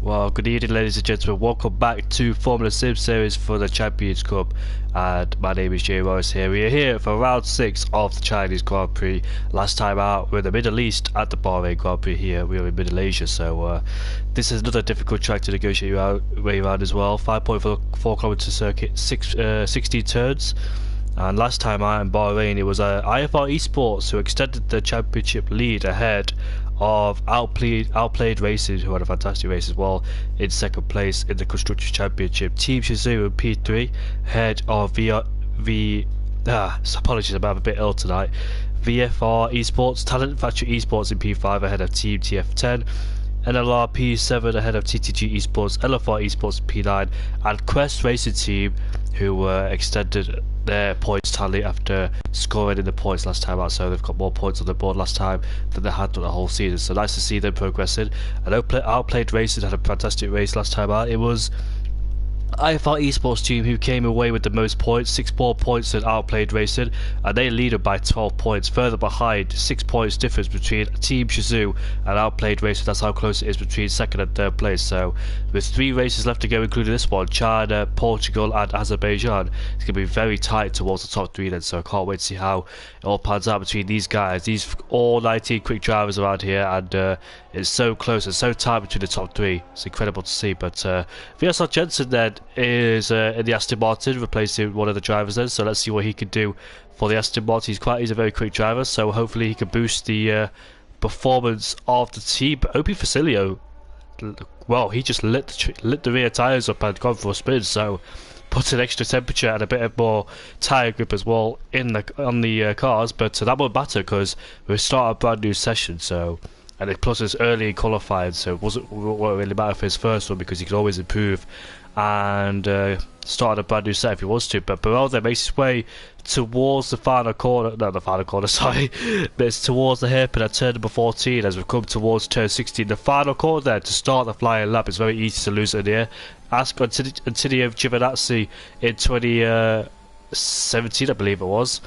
Well, good evening, ladies and gentlemen. Welcome back to Formula Sim Series for the Champions Cup. And my name is Jay Morris here. We are here for round 6 of the Chinese Grand Prix. Last time out, we're in the Middle East at the Bahrain Grand Prix here. We are in Middle Asia, so this is another difficult track to negotiate your way around as well. 5.4 kilometer circuit, 16 turns. And last time out in Bahrain, it was IFR Esports who extended the championship lead ahead of Outplayed Racing, who had a fantastic race as well, in second place in the Constructors Championship. Team Shazoo in P3, ahead of apologies, I'm a bit ill tonight. VFR Esports, Talent Factory Esports in P5 ahead of Team TF10. NLR P7 ahead of TTG Esports, LFR Esports P9, and Quest Racing Team, who extended their points tally after scoring in the points last time out, so they've got more points on the board last time than they had the whole season. So nice to see them progressing. And Outplayed Racing had a fantastic race last time out. It was IFR Esports team who came away with the most points, 6 more points than Outplayed Racing, and they lead by 12 points. Further behind, 6 points difference between Team Shazoo and Outplayed Racing. That's how close it is between second and third place. So with 3 races left to go, including this one, China, Portugal and Azerbaijan, it's going to be very tight towards the top 3 then. So I can't wait to see how it all pans out between these guys. These all 19 quick drivers around here, and it's so close and so tight between the top 3. It's incredible to see. But VSR Jensen then is in the Aston Martin, replacing one of the drivers then. So let's see what he can do for the Aston Martin. He's a very quick driver, so hopefully he can boost the performance of the team. But OP Facilio, well, he just lit the rear tyres up and gone for a spin, so put an extra temperature and a bit of more tyre grip as well on the cars. But that won't matter because we start a brand new session, so. And it plus it's early in qualifying, so it won't really matter for his first one because he can always improve and start a brand new set if he wants to. But Burrell then makes his way towards the final corner, not the final corner, sorry, but it's towards the hairpin at turn number 14 as we come towards turn 16. The final corner there to start the flying lap. It's very easy to lose it here. Ask Antonio Giovinazzi in 2017, I believe it was.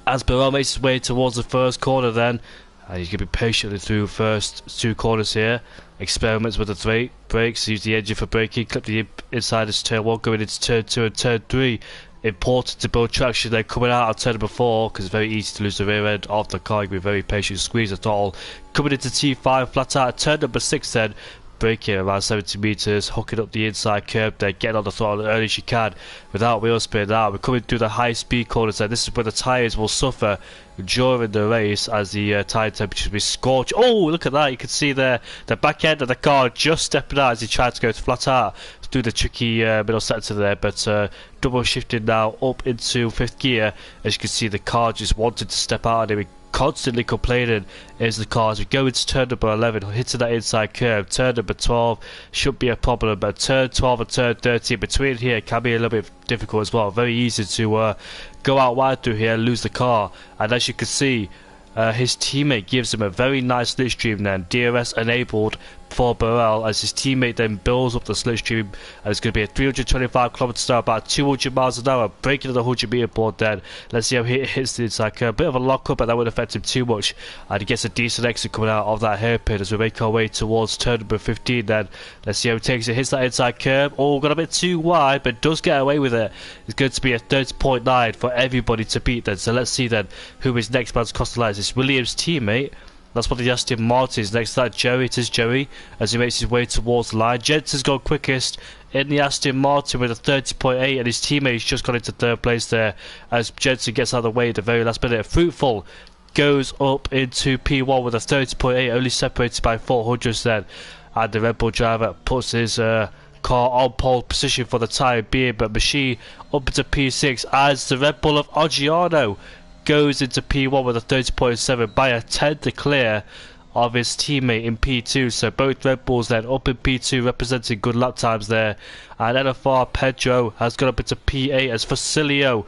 As Burrell makes his way towards the first corner then, and he's going to be patiently through first 2 corners here. Experiments with the brakes, use the engine for braking, clip the inside of turn 1, going into turn 2 and turn 3. Important to build traction then coming out of turn number 4, because it's very easy to lose the rear end of the car. You can be very patient, squeeze the throttle. Coming into T5, flat out at turn number 6 then. Braking around 70 metres, hooking up the inside curb there, getting on the throttle as early as you can without wheel spin out. We're coming through the high speed corners there. This is where the tyres will suffer during the race as the tyre temperatures will be scorched. Oh, look at that, you can see there the back end of the car just stepping out as he tried to go flat out through the tricky middle sector there. But double shifting now up into 5th gear. As you can see, the car just wanted to step out and constantly complaining is the car as we go into turn number 11, hitting that inside curve. Turn number 12 should be a problem, but turn 12 and turn 13 between here can be a little bit difficult as well. Very easy to go out wide through here and lose the car. And as you can see, his teammate gives him a very nice slipstream then, DRS enabled for Burrell, as his teammate then builds up the slipstream, and it's going to be a 325 km/h, about 200 miles an hour, breaking the 100 meter board then. Let's see how he hits the inside curve. A bit of a lock up, but that wouldn't affect him too much, and he gets a decent exit coming out of that hairpin as we make our way towards turn number 15 then. Let's see how he takes it, hits that inside curve. Oh, got a bit too wide, but does get away with it. It's going to be a 30.9 for everybody to beat then. So let's see then who his next man's cross the line is. It's Williams' teammate. That's what the Aston Martin is. Next to that, Joey. It is Joey as he makes his way towards the line. Jensen's gone quickest in the Aston Martin with a 30.8, and his teammate's just got into 3rd place there as Jensen gets out of the way at the very last minute. Fruitful goes up into P1 with a 30.8, only separated by 400s then. And the Red Bull driver puts his car on pole position for the time being, but Machine up into P6 as the Red Bull of Oggiano goes into P1 with a 30.7 by a 10th clear of his teammate in P2. So both Red Bulls then up in P2 representing good lap times there. And NFR Pedro has got up into P8 as Facilio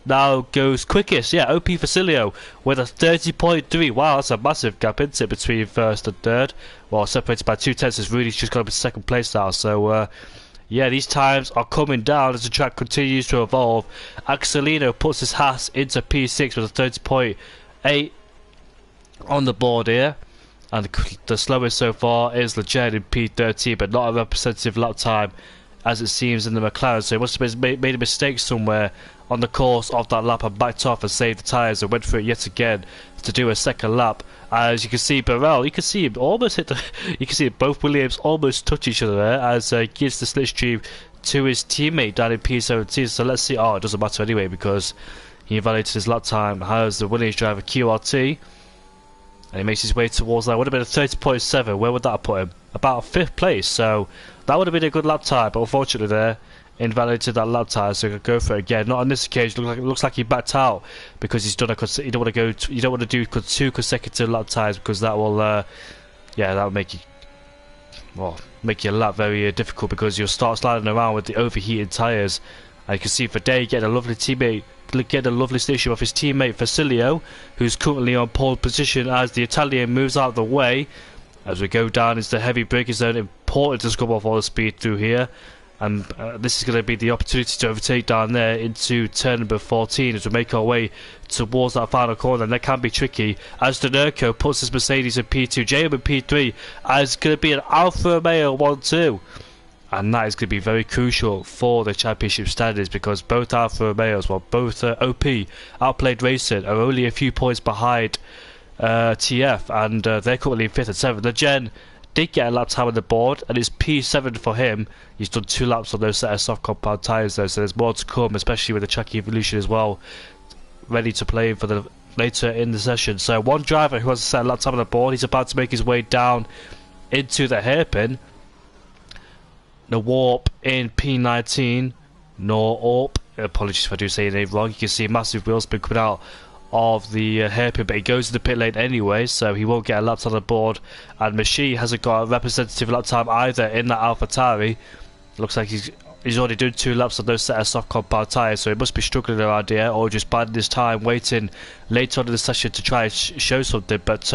now goes quickest. Yeah, OP Facilio with a 30.3. Wow, that's a massive gap, isn't it, between first and third? Well, separated by 2/10 as Rudy's just got up in 2nd place now. So yeah, these times are coming down as the track continues to evolve. Axelino puts his Haas into P6 with a 30.8 on the board here. And the slowest so far is Legend in P13, but not a representative lap time as it seems in the McLaren. So he must have made a mistake somewhere on the course of that lap and backed off and saved the tyres and went for it yet again to do a second lap. As you can see, Burrell, you can see him almost hit the. You can see both Williams almost touch each other there as he gives the slipstream to his teammate down in P17. So let's see. Oh, it doesn't matter anyway because he invalidated his lap time. Has the Williams driver QRT. And he makes his way towards that. Would have been a 30.7. Where would that have put him? About 5th place. So that would have been a good lap time. But unfortunately, there invalidated that lap time. So he could go for it again. Not on this occasion. It looks like he backed out because he's done a. You don't want to go. You don't want to do 2 consecutive lap times because that will. Yeah, that will make you. Well, make your lap very difficult because you'll start sliding around with the overheated tyres. And you can see for Day getting a lovely teammate. Get a lovely station off his teammate Facilio, who's currently on pole position as the Italian moves out of the way. As we go down into the heavy braking zone, important to scrub off all the speed through here. And this is going to be the opportunity to overtake down there into turn number 14 as we make our way towards that final corner. And that can be tricky as Denurco puts his Mercedes in P2, JM in P3, as it's going to be an Alfa Romeo 1-2. And that is going to be very crucial for the championship standings because both Alfa Romeos, well, both OP Outplayed Racing are only a few points behind TF, and they're currently in 5th and 7th. The Gen did get a lap time on the board, and it's P7 for him. He's done 2 laps on those set of soft compound tyres though, so there's more to come, especially with the track evolution as well, ready to play for the later in the session. So one driver who has a set lap time on the board, he's about to make his way down into the hairpin. The Warp in P19, Norp. Apologies if I do say your name wrong. You can see a massive wheel spin coming out of the hairpin, but he goes to the pit lane anyway, so he won't get a lap time on the board. And Machi hasn't got a representative lap time either in that AlphaTauri. Looks like he's already done 2 laps on those set of soft compound tyres, so he must be struggling around here, or just biding his time, waiting later on in the session to try and show something. But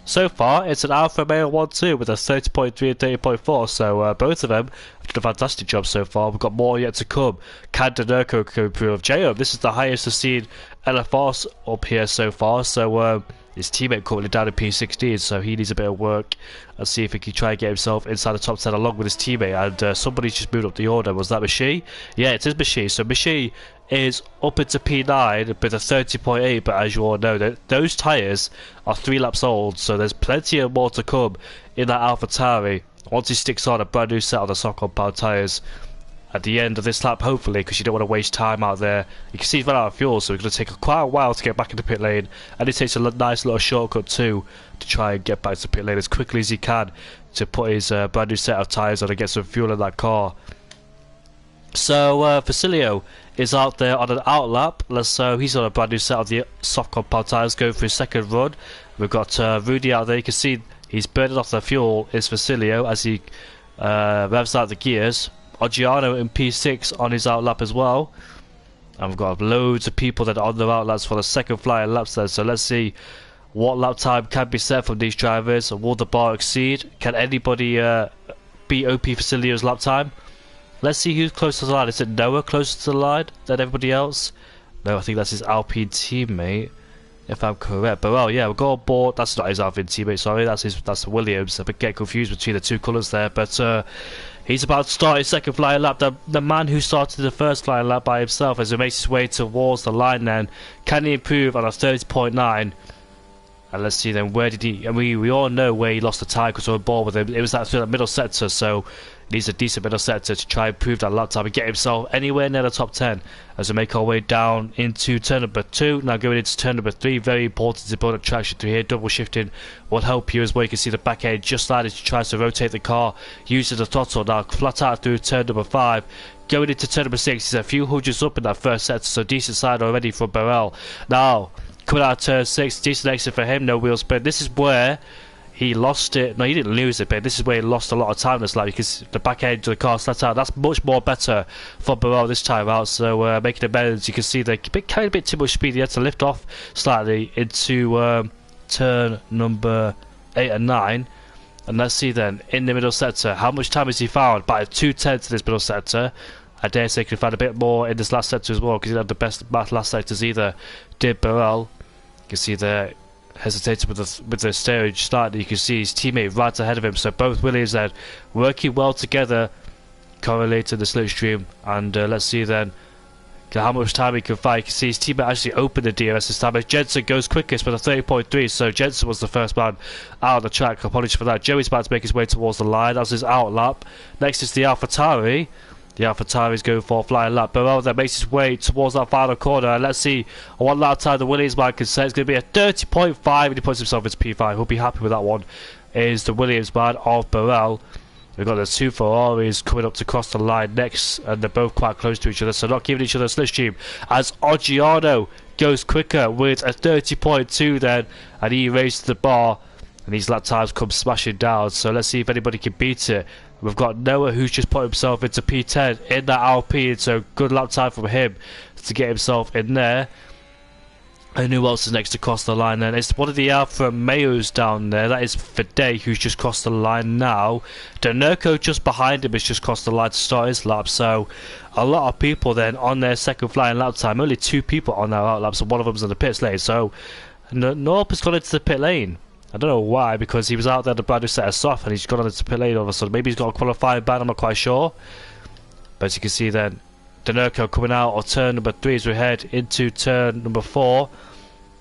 so far, it's an Alfa Romeo 1-2 with a 30.3 and 30.4, so both of them have done a fantastic job so far. We've got more yet to come. Can Denurco improve? J.O., this is the highest I've seen LFRs up here so far, so his teammate currently down in P16, so he needs a bit of work. Let's see if he can try and get himself inside the top 10 along with his teammate. And somebody's just moved up the order. Was that Machi? Yeah, it is Machi. So Machi is up into P9 with a 30.8, but as you all know, those tyres are 3 laps old, so there's plenty of more to come in that AlphaTauri once he sticks on a brand new set of the soft compound tyres at the end of this lap, hopefully, because you don't want to waste time out there. You can see he's run out of fuel, so it's going to take quite a while to get back into pit lane, and he takes a nice little shortcut too to try and get back to pit lane as quickly as he can to put his brand new set of tyres on and get some fuel in that car. So Facilio is out there on an out lap. So he's on a brand new set of the soft compound tyres going for his second run. We've got Rudy out there. You can see he's burning off the fuel, is Facilio, as he revs out the gears. Oggiano in P6 on his out lap as well. And we've got loads of people that are on their out laps for the second flying laps there. So let's see what lap time can be set from these drivers. Will the bar exceed? Can anybody beat OP Facilio's lap time? Let's see who's closer to the line. Is it Noah closer to the line than everybody else? No, I think that's his Alpine teammate, if I'm correct. But well, yeah, we'll go on board. That's not his Alpine teammate, sorry. That's Williams. I get confused between the two colours there. But he's about to start his second flying lap. The man who started the first flying lap by himself as he makes his way towards the line then. Can he improve on a 30.9? And let's see then, where did he... And we all know where he lost the time because we're on board with him. It was that middle sector, so he needs a decent middle sector to try and improve that lap time and get himself anywhere near the top 10 as we make our way down into turn number 2. Now going into turn number 3, very important to build up traction through here. Double shifting will help you as well. You can see the back end just slide as he tries to rotate the car using the throttle. Now flat out through turn number 5. Going into turn number 6, he's a few hundreds up in that first sector, so decent side already from Burrell. Now, coming out of turn 6, decent exit for him, no wheel spin. This is where he lost it. No, he didn't lose it, but this is where he lost a lot of time this lap because the back end of the car flat out. That's much more better for Burrell this time out, so making amends. You can see they carried a bit too much speed. He had to lift off slightly into turn number 8 and 9. And let's see then, in the middle sector, how much time has he found? By 2/10 in this middle sector. I dare say he could find a bit more in this last sector as well because he didn't have the best last sectors either, did Burrell. You can see there, hesitated with the stage start. You can see his teammate right ahead of him, so both Williams then working well together, correlated the slipstream, and let's see then how much time he can fight. You can see his teammate actually opened the DRS this time, as Jensen goes quickest with a 30.3, so Jensen was the first man out of the track. Apologies for that. Joey's about to make his way towards the line. That's his out lap. Next is the AlphaTauri. The AlphaTauri is going for a flying lap. Burrell then makes his way towards that final corner, and let's see what lap time the Williams man can set. It's going to be a 30.5, and he puts himself into P5. He'll be happy with that one. Is the Williams man of Burrell. We've got the two Ferraris coming up to cross the line next, and they're both quite close to each other, so not giving each other a slipstream. As Oggiano goes quicker with a 30.2 then, and he races the bar, and these lap times come smashing down. So let's see if anybody can beat it. We've got Noah, who's just put himself into P10 in that Alpine, so good lap time from him to get himself in there. And who else is next to cross the line then? It's one of the Alfa Romeos down there. That is Fidei, who's just crossed the line now. Danerco just behind him has just crossed the line to start his lap. So a lot of people then on their second flying lap time. Only 2 people on their out laps, and one of them's in the pit lane. So Norp has gone into the pit lane. I don't know why, because he was out there the brand new set of soft, and he's gone on into pit lane all of a sudden. Maybe he's got a qualifying ban, I'm not quite sure. But as you can see then, Danerco coming out of turn number 3 as we head into turn number 4,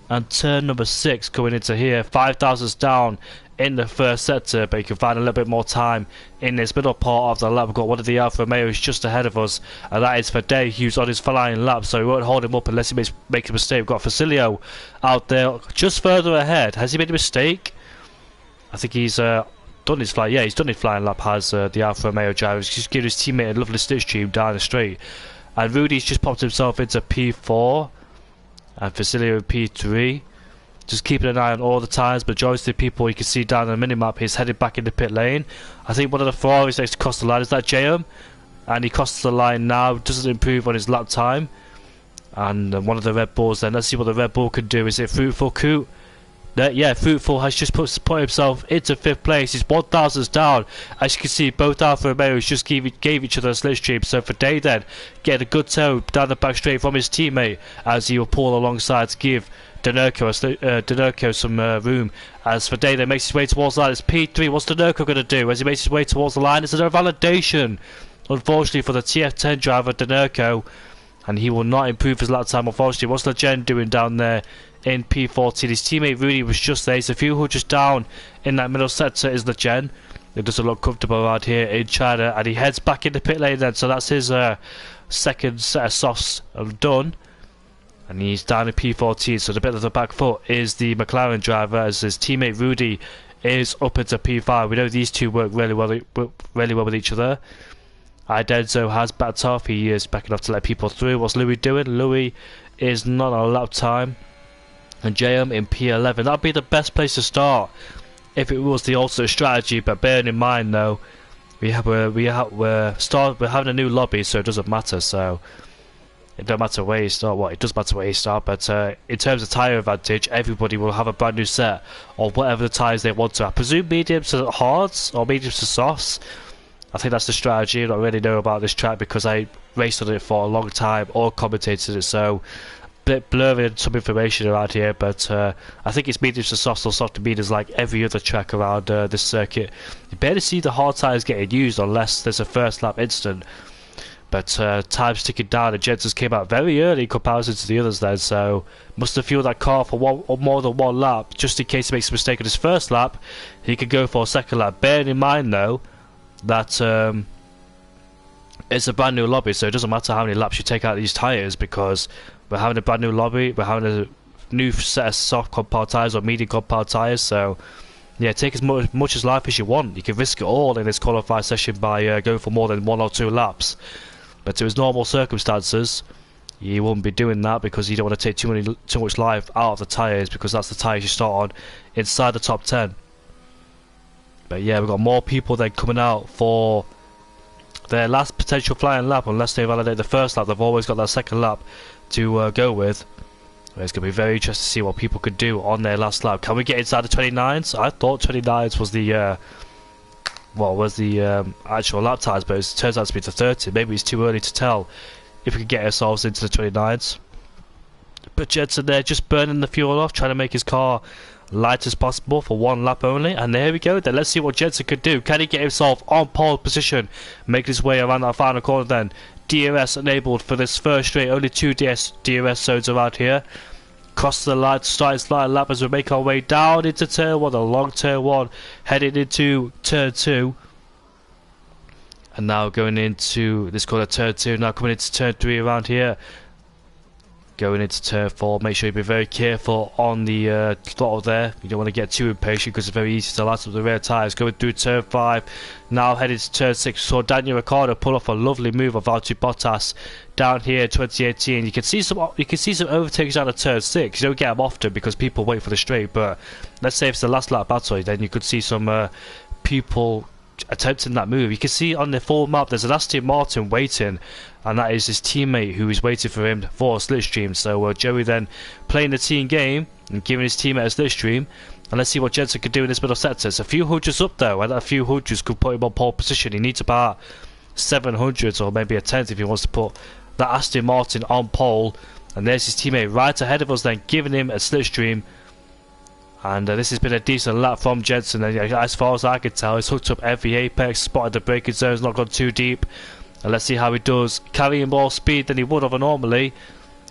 and turn number 6 coming into here. 5,000's down in the first sector, but you can find a little bit more time in this middle part of the lap. We've got one of the Alfa Romeos just ahead of us, and that is Fidei, who's on his flying lap, so we won't hold him up unless he makes a mistake. We've got Facilio out there just further ahead. Has he made a mistake? I think he's done his fly. Yeah, he's done his flying lap, has the Alfa Romeo driver. He's just giving his teammate a lovely slipstream down the straight. And Rudy's just popped himself into P4, and Facilio in P3. Just keeping an eye on all the tyres, but majority of the people you can see down on the minimap is headed back into pit lane. I think one of the Ferraris next to cross the line is that JM, and he crosses the line now, doesn't improve on his lap time. And one of the Red Bulls then, let's see what the Red Bull can do. Is it Fruitful Coot? Yeah, Fruitful has just put himself into 5th place. He's 1,000's down. As you can see, both Alfa Romeos just gave each other a slipstream. So for Day then, getting a good toe down the back straight from his teammate, as he will pull alongside to give Danerco some room. As for Day then makes his way towards the line, it's P3. What's Danerco going to do as he makes his way towards the line? It's another validation, unfortunately, for the TF10 driver Danerco, and he will not improve his lap time, unfortunately. What's Legend doing down there in P14? His teammate Rudy was just there. He's a few hundreds down in that middle sector is Legend. It doesn't look comfortable around here in China, and he heads back into pit lane then. So that's his second set of softs done, and he's down in P14. So the bit of the back foot is the McLaren driver, as his teammate Rudy is up into P5. We know these two work really well with each other. Idenzo has backed off. He is backing off to let people through. What's Louis doing? Louis is not on lap time. And JM in P11. That'd be the best place to start if it was the alternate strategy. But bearing in mind, though, we're having a new lobby, so it doesn't matter. So it don't matter where you start. Well, it does matter where you start, but in terms of tyre advantage, everybody will have a brand new set of whatever the tyres they want to. I presume mediums to hards or mediums to softs. I think that's the strategy. I don't really know about this track because I raced on it for a long time or commentated it, so a bit blurry some information around here, but I think it's mediums to softs or soft to mediums like every other track around this circuit. You barely see the hard tyres getting used unless there's a first lap incident, but time's ticking down, and Jensen's came out very early in comparison to the others then, so must have fueled that car for one or more than one lap, just in case he makes a mistake on his first lap. He could go for a second lap. Bearing in mind though that it's a brand new lobby, so it doesn't matter how many laps you take out these tyres, because we're having a brand new lobby, we're having a new set of soft compound tyres or medium compound tyres, so yeah, take as much as life as you want. You can risk it all in this qualifying session by going for more than 1 or 2 laps, but to his normal circumstances you wouldn't be doing that, because you don't want to take too much life out of the tyres, because that's the tyres you start on inside the top 10. But yeah, we've got more people then coming out for their last potential flying lap. Unless they validate the first lap, they've always got that second lap to go with. It's going to be very interesting to see what people could do on their last lap. Can we get inside the 29s? I thought 29s was the actual lap times, but it turns out to be the 30. Maybe it's too early to tell if we can get ourselves into the 29s. But Jensen there just burning the fuel off, trying to make his car light as possible for one lap only. And there we go then. Let's see what Jensen could do. Can he get himself on pole position, make his way around that final corner then? DRS enabled for this first straight. Only 2 DRS zones around here. Cross the line to start his line lap as we make our way down into turn 1, a long turn 1, heading into turn 2. And now going into this corner, turn 2, now coming into turn 3 around here. Going into turn 4, make sure you be very careful on the throttle there. You don't want to get too impatient because it's very easy to light up the rear tyres. Going through turn 5, now headed to turn 6. Saw Daniel Ricciardo pull off a lovely move of Valtteri Bottas down here in 2018. You can see some overtakes out of turn 6. You don't get them often because people wait for the straight. But let's say if it's the last lap battle, then you could see some people attempting that move. You can see on the full map there's an Aston Martin waiting, and that is his teammate who is waiting for him for a slipstream. So Joey then playing the team game and giving his teammate a slipstream. And let's see what Jensen could do in this middle sector. It's a few hundreds up though, and a few hundreds could put him on pole position. He needs about 700s or maybe a tenth if he wants to put that Aston Martin on pole. And there's his teammate right ahead of us then, giving him a slipstream. And this has been a decent lap from Jensen, and as far as I can tell, he's hooked up every apex, spotted the braking zones, not gone too deep. And let's see how he does, carrying more speed than he would have normally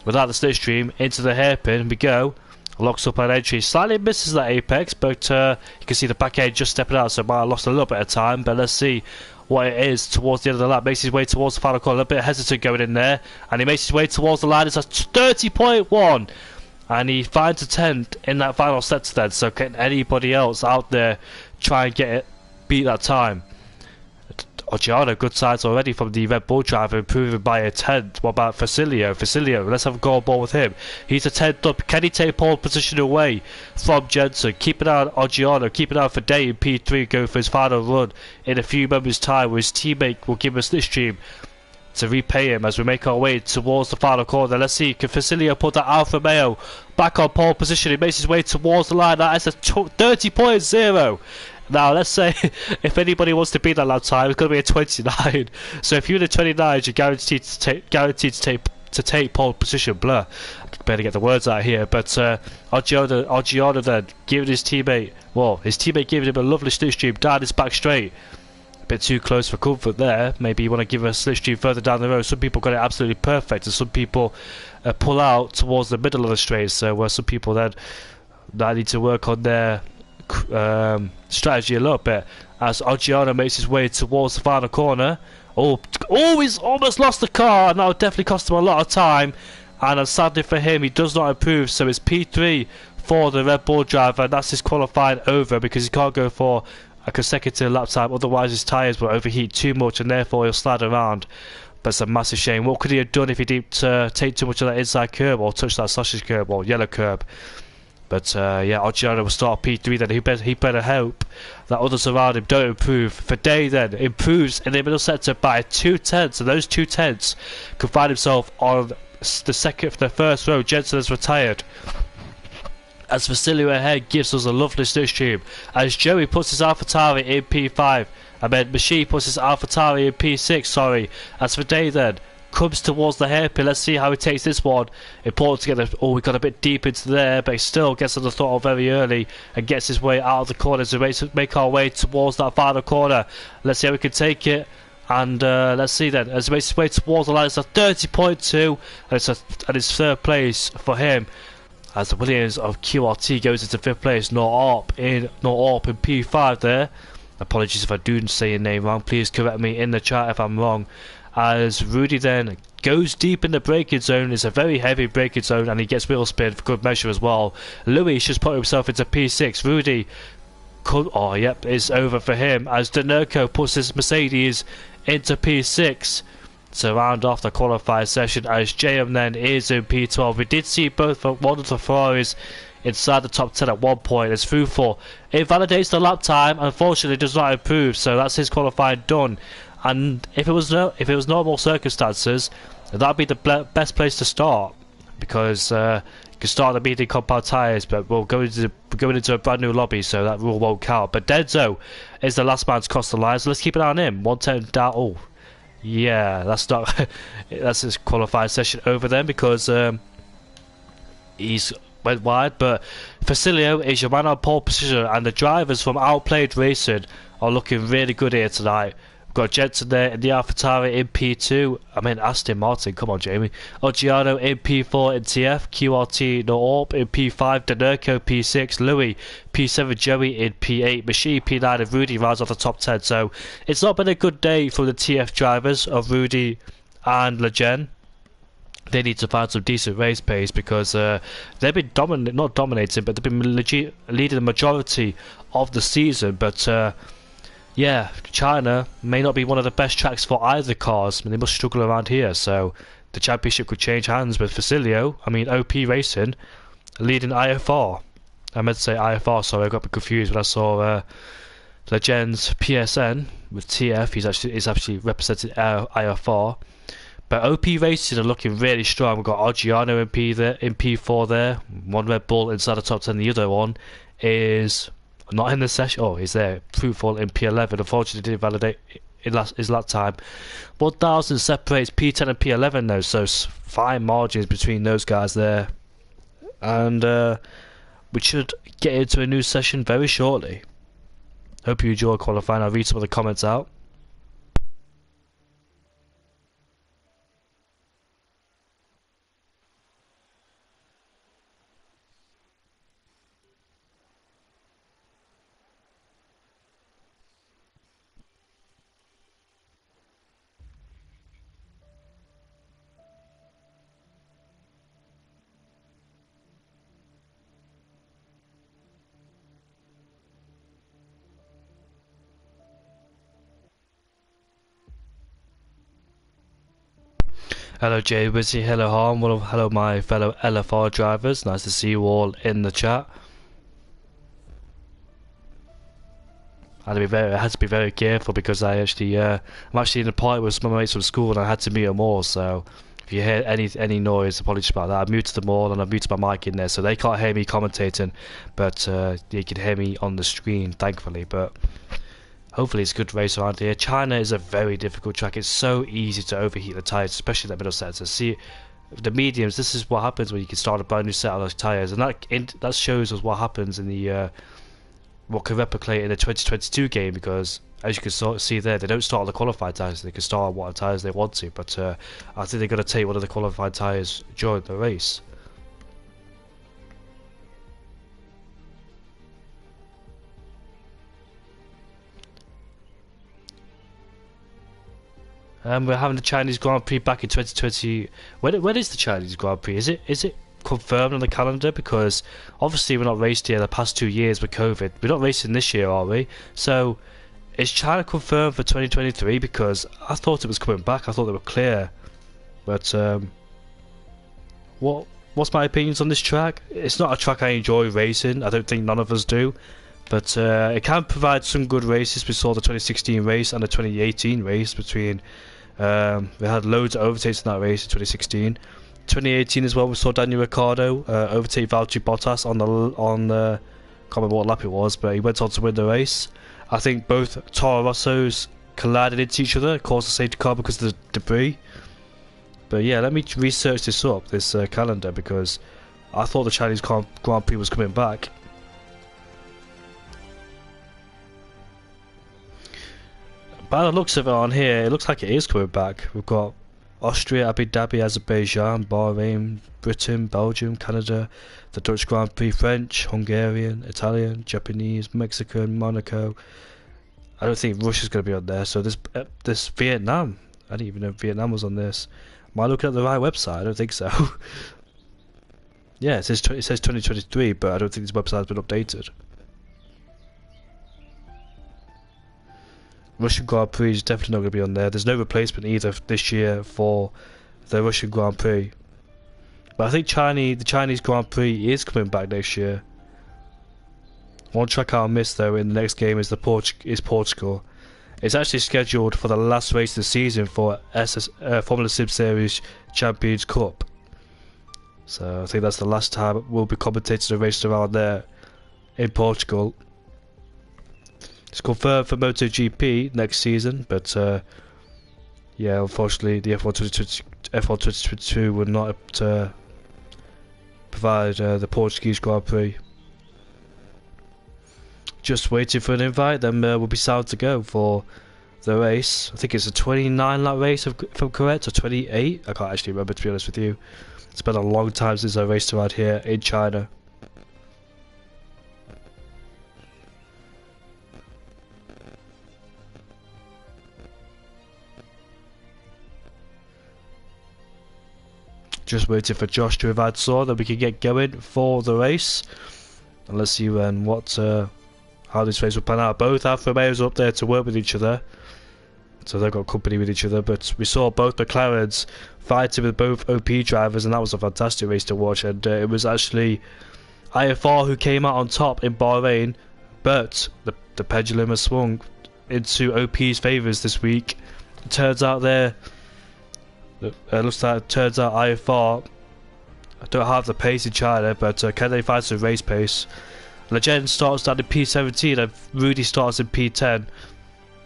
without the slipstream into the hairpin. We go, locks up an entry, slightly misses that apex, but you can see the back end just stepping out, so might have lost a little bit of time. But let's see what it is towards the end of the lap. Makes his way towards the final corner, a little bit hesitant going in there, and he makes his way towards the line. It's a 30.1. And he finds a 10th in that final sector then, so can anybody else out there try and beat that time? Gianna, good sides already from the Red Bull driver, improving by a 10th. What about Facilio? Facilio, let's have a go on ball with him. He's a 10th up. Can he take pole position away from Jensen? Keep an eye on Gianna, keep an eye for Day in P3, go for his final run in a few moments' time, where his teammate will give us this stream to repay him as we make our way towards the final corner. Let's see, can Facilio put that Alfa Romeo back on pole position? He makes his way towards the line. That is a 30.0. Now let's say if anybody wants to beat that lap time, it's going to be a 29. So if you're in the 29, you're guaranteed to take pole position. Blur, I can barely get the words out here. But Gianna then giving his teammate giving him a lovely slipstream down his back straight. Bit too close for comfort there. Maybe you want to give a slipstream further down the road. Some people got it absolutely perfect, and some people pull out towards the middle of the straight. So some people then need to work on their strategy a little bit. As Gianna makes his way towards the final corner. He's almost lost the car, and that would definitely cost him a lot of time. And sadly for him, he does not improve. So it's P3 for the Red Bull driver, and that's his qualifying over because he can't go for a consecutive lap time, otherwise his tyres will overheat too much and therefore he'll slide around. But it's a massive shame. What could he have done if he didn't take too much of that inside curb or touch that sausage curb or yellow curb? But yeah, Gianna will start P3 then. He better hope that others around him don't improve. For Day then improves in the middle sector by 2/10, and those 2/10 can find himself on the first row. Jensen has retired. As Facilio ahead gives us a lovely slipstream, as Joey puts his AlphaTauri in P5, and then Machine puts his AlphaTauri in P6, sorry. As for Day then, comes towards the hairpin, let's see how he takes this one. Important to get we got a bit deep into there, but he still gets on the throttle very early and gets his way out of the corner as we make our way towards that final corner. Let's see how we can take it. And let's see then, as he makes his way towards the line, it's a 30.2, and it's third place for him. As the Williams of QRT goes into 5th place, not ARP in P5 there. Apologies if I do say your name wrong, please correct me in the chat if I'm wrong. As Rudy then goes deep in the braking zone, it's a very heavy braking zone, and he gets wheel spin for good measure as well. Louis just put himself into P6, Rudy, it's over for him, as Danerco puts his Mercedes into P6. To round off the qualified session, as JM then is in P12. We did see both one of the Ferraris inside the top 10 at one point. As Fufo invalidates the lap time, unfortunately does not improve, so that's his qualifying done. And if it was normal circumstances, that'd be the best place to start, because you can start the medium compound tyres, but we're going into a brand new lobby, so that rule won't count. But Denzo is the last man to cross the line, so let's keep an eye on him. 110 down. Yeah, that's his qualified session over then, because he's went wide. But Facilio is your man on pole position, and the drivers from Outplayed Racing are looking really good here tonight. We've got Jensen there in the AlphaTauri in P2. I mean Aston Martin, come on Jamie. Oggiano in P4 in TF, QRT Noorp in P5, Denerco P6, Louis P7, Joey in P8, Machine P9 and Rudy rounds off the top 10. So it's not been a good day for the TF drivers of Rudy and Lejeune. They need to find some decent race pace because they've been not dominating, but they've been leading the majority of the season. But yeah, China may not be one of the best tracks for either cars. I mean, they must struggle around here. So the championship could change hands with Facilio. I mean, OP Racing leading IFR. I meant to say IFR, sorry, I got a bit confused when I saw Legend's PSN with TF. He's actually representing IFR. But OP Racing are looking really strong. We've got Oggiano in P4 there. One Red Bull inside the top 10. The other one is not in the session. Oh, he's there. Fruitful in P11. Unfortunately, didn't validate his lap time. 1,000 separates P10 and P11 though. So fine margins between those guys there. And we should get into a new session very shortly. Hope you enjoy qualifying. I'll read some of the comments out. Hello Jay Wizzy, hello Harm, well, hello my fellow LFR drivers, nice to see you all in the chat. I had to be very careful because I'm actually in a party with some of my mates from school and I had to mute them all, so if you hear any noise, apologies about that. I've muted them all and I've muted my mic in there so they can't hear me commentating, but you can hear me on the screen thankfully. But hopefully it's a good race around here. China is a very difficult track. It's so easy to overheat the tyres, especially the middle sector. See, the mediums, this is what happens when you can start a brand new set of those tyres. And that shows us what happens in the what can replicate in the 2022 game, because as you can see there, they don't start on the qualified tyres. They can start on what tyres they want to. But I think they're going to take one of the qualified tyres during the race. We're having the Chinese Grand Prix back in 2020. When is the Chinese Grand Prix? Is it confirmed on the calendar? Because obviously we're not raced here the past 2 years with COVID. We're not racing this year, are we? So is China confirmed for 2023? Because I thought it was coming back. I thought they were clear. But what's my opinions on this track? It's not a track I enjoy racing. I don't think none of us do. But it can provide some good races. We saw the 2016 race and the 2018 race between. We had loads of overtakes in that race in 2016. 2018 as well, we saw Daniel Ricciardo overtake Valtteri Bottas on the can't remember what lap it was, but he went on to win the race. I think both Toro Rossos collided into each other, caused a safety car because of the debris. But yeah, let me research this up, this calendar, because I thought the Chinese Grand Prix was coming back. By the looks of it on here, it looks like it is coming back. We've got Austria, Abu Dhabi, Azerbaijan, Bahrain, Britain, Belgium, Canada, the Dutch Grand Prix, French, Hungarian, Italian, Japanese, Mexican, Monaco. I don't think Russia's going to be on there. So this Vietnam. I didn't even know Vietnam was on this. Am I looking at the right website? I don't think so. Yeah, it says 2023, but I don't think this website has been updated. Russian Grand Prix is definitely not going to be on there. There's no replacement either this year for the Russian Grand Prix. But I think the Chinese Grand Prix is coming back next year. One track I'll miss though in the next game is Portugal. It's actually scheduled for the last race of the season for Formula Sim Series Champions Cup. So I think that's the last time we'll be commentating a race around there in Portugal. It's confirmed for MotoGP next season, but yeah, unfortunately the F1 2022 will not provide the Portuguese Grand Prix just waiting for an invite, then we'll be sound to go for the race. I think it's a 29 lap race, if I'm correct, or 28. I can't actually remember, to be honest with you. It's been a long time since I raced around here in China. Just waiting for Josh to invite us on, then we can get going for the race. And let's see then how this race will pan out. Both Alfa Romeos are up there to work with each other, so they've got company with each other. But we saw both McLarens fighting with both OP drivers, and that was a fantastic race to watch. And it was actually IFR who came out on top in Bahrain, but the pendulum has swung into OP's favours this week. It turns out IFR don't have the pace in China, but can they find some race pace? Legend starts down in P17 and Rudy starts in P10.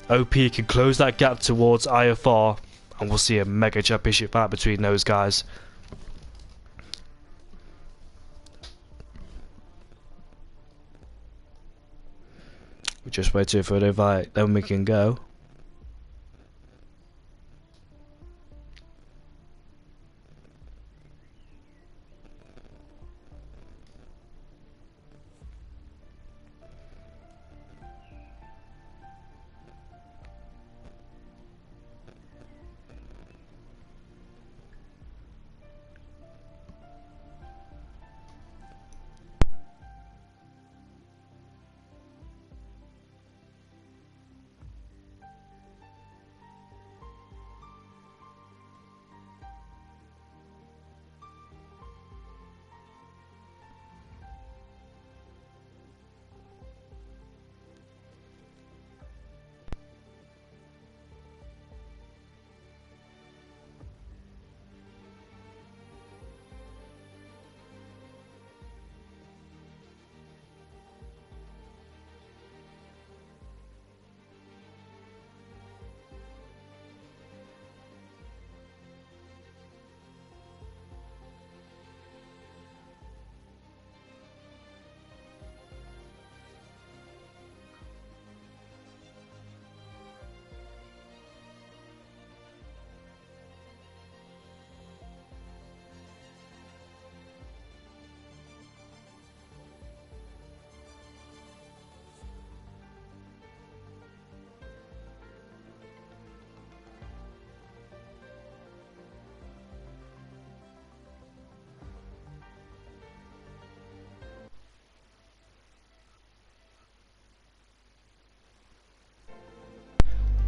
OP can close that gap towards IFR, and we'll see a mega championship fight between those guys. We're just waiting for an invite, then we can go.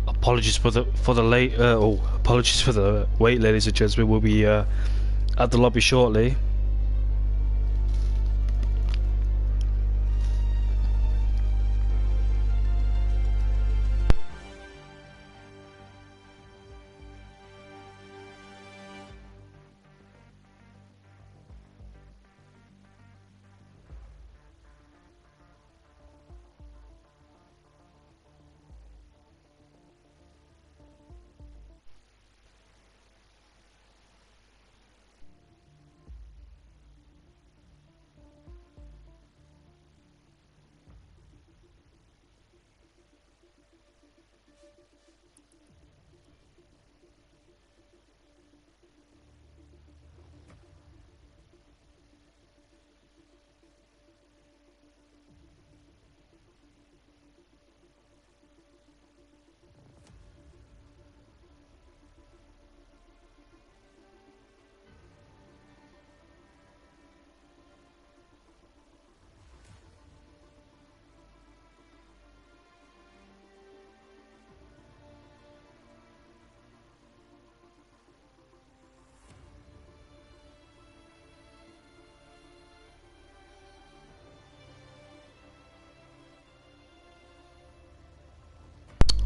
Apologies for the late apologies for the wait, ladies and gentlemen. We'll be at the lobby shortly.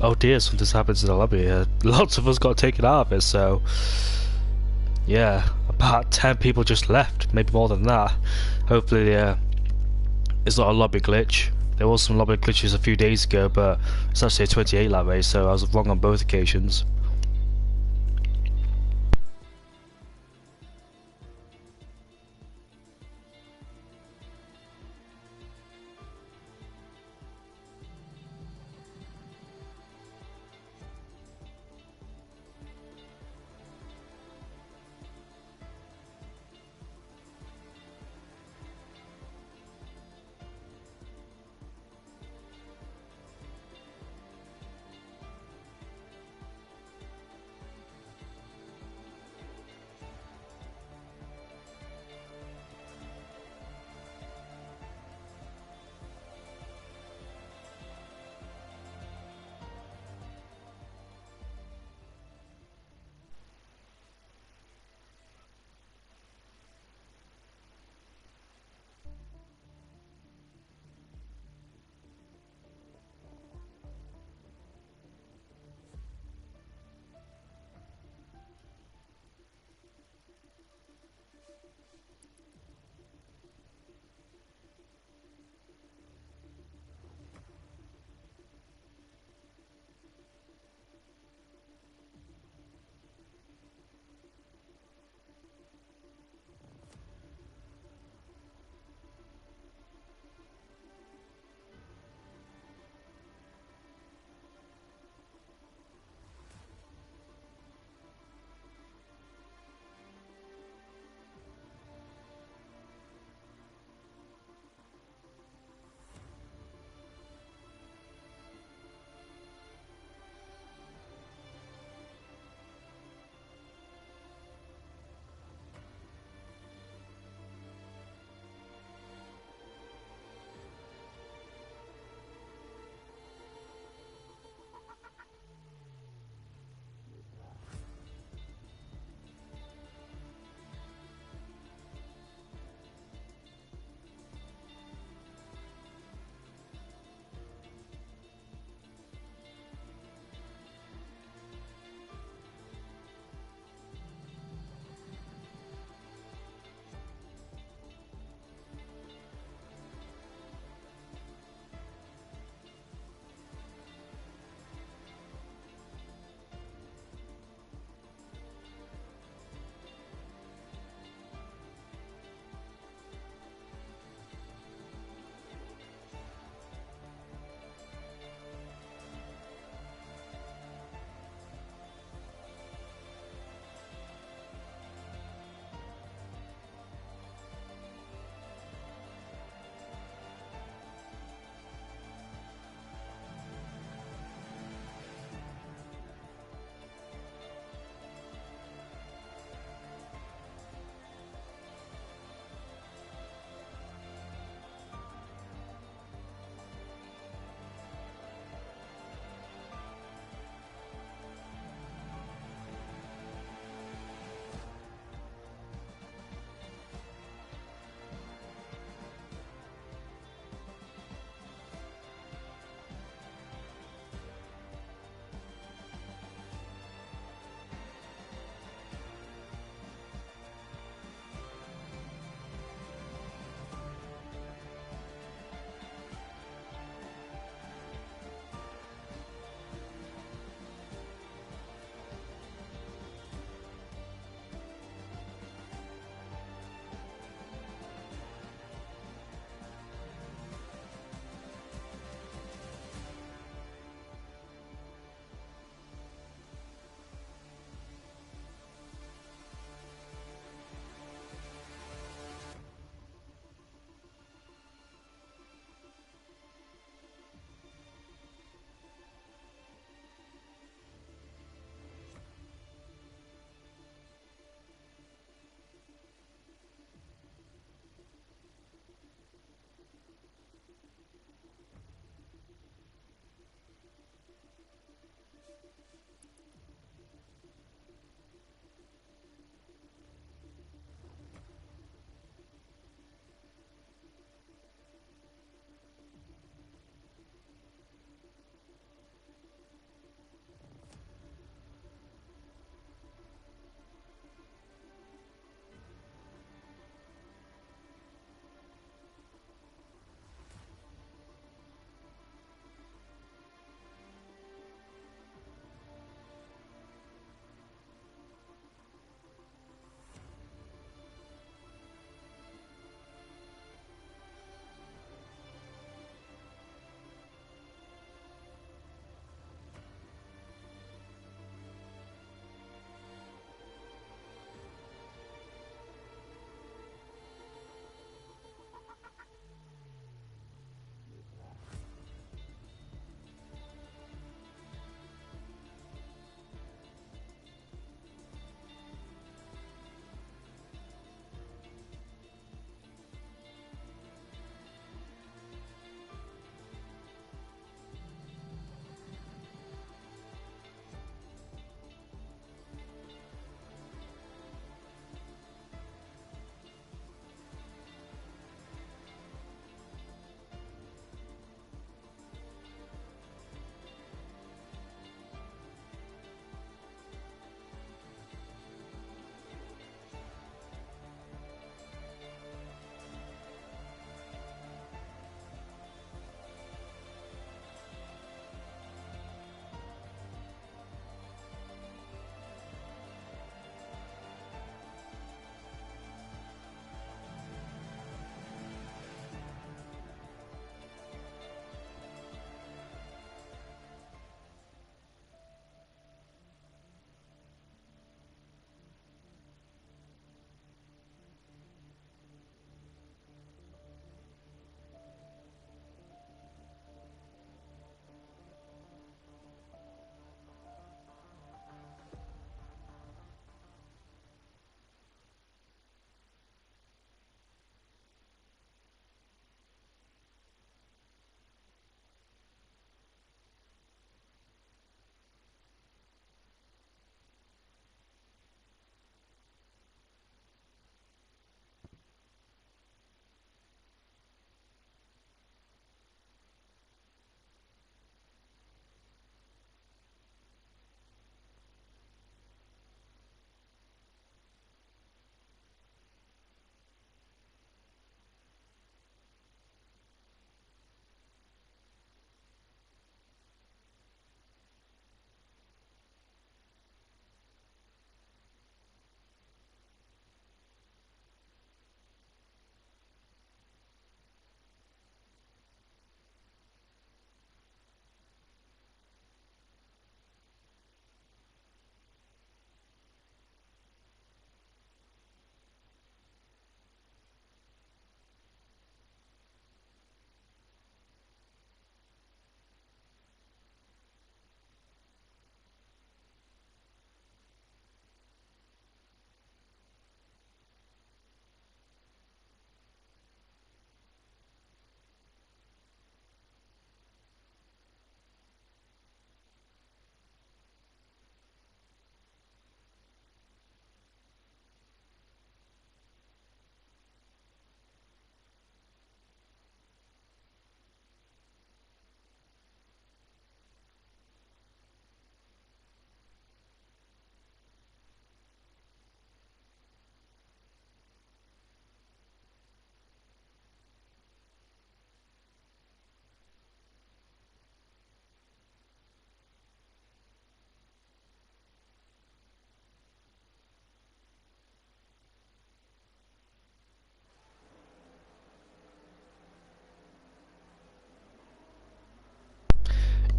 Oh dear, something's happened to the lobby. Lots of us got taken out of it, so yeah, about 10 people just left, maybe more than that. Hopefully it's not a lobby glitch. There was some lobby glitches a few days ago, but it's actually a 28 lap race, so I was wrong on both occasions.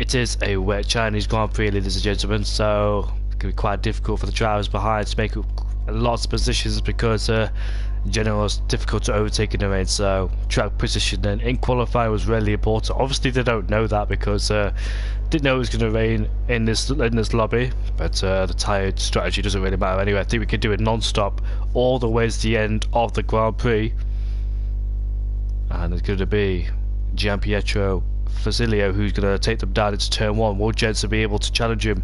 It is a wet Chinese Grand Prix, ladies and gentlemen, so it can be quite difficult for the drivers behind to make lots of positions because in general it's difficult to overtake in the rain. So track position then in qualifying was really important. Obviously they don't know that because didn't know it was going to rain in this lobby, but the tyre strategy doesn't really matter anyway. I think we could do it non-stop all the way to the end of the Grand Prix, and it's going to be Gianpietro Fasilio who's going to take them down into turn 1. Will Jensen be able to challenge him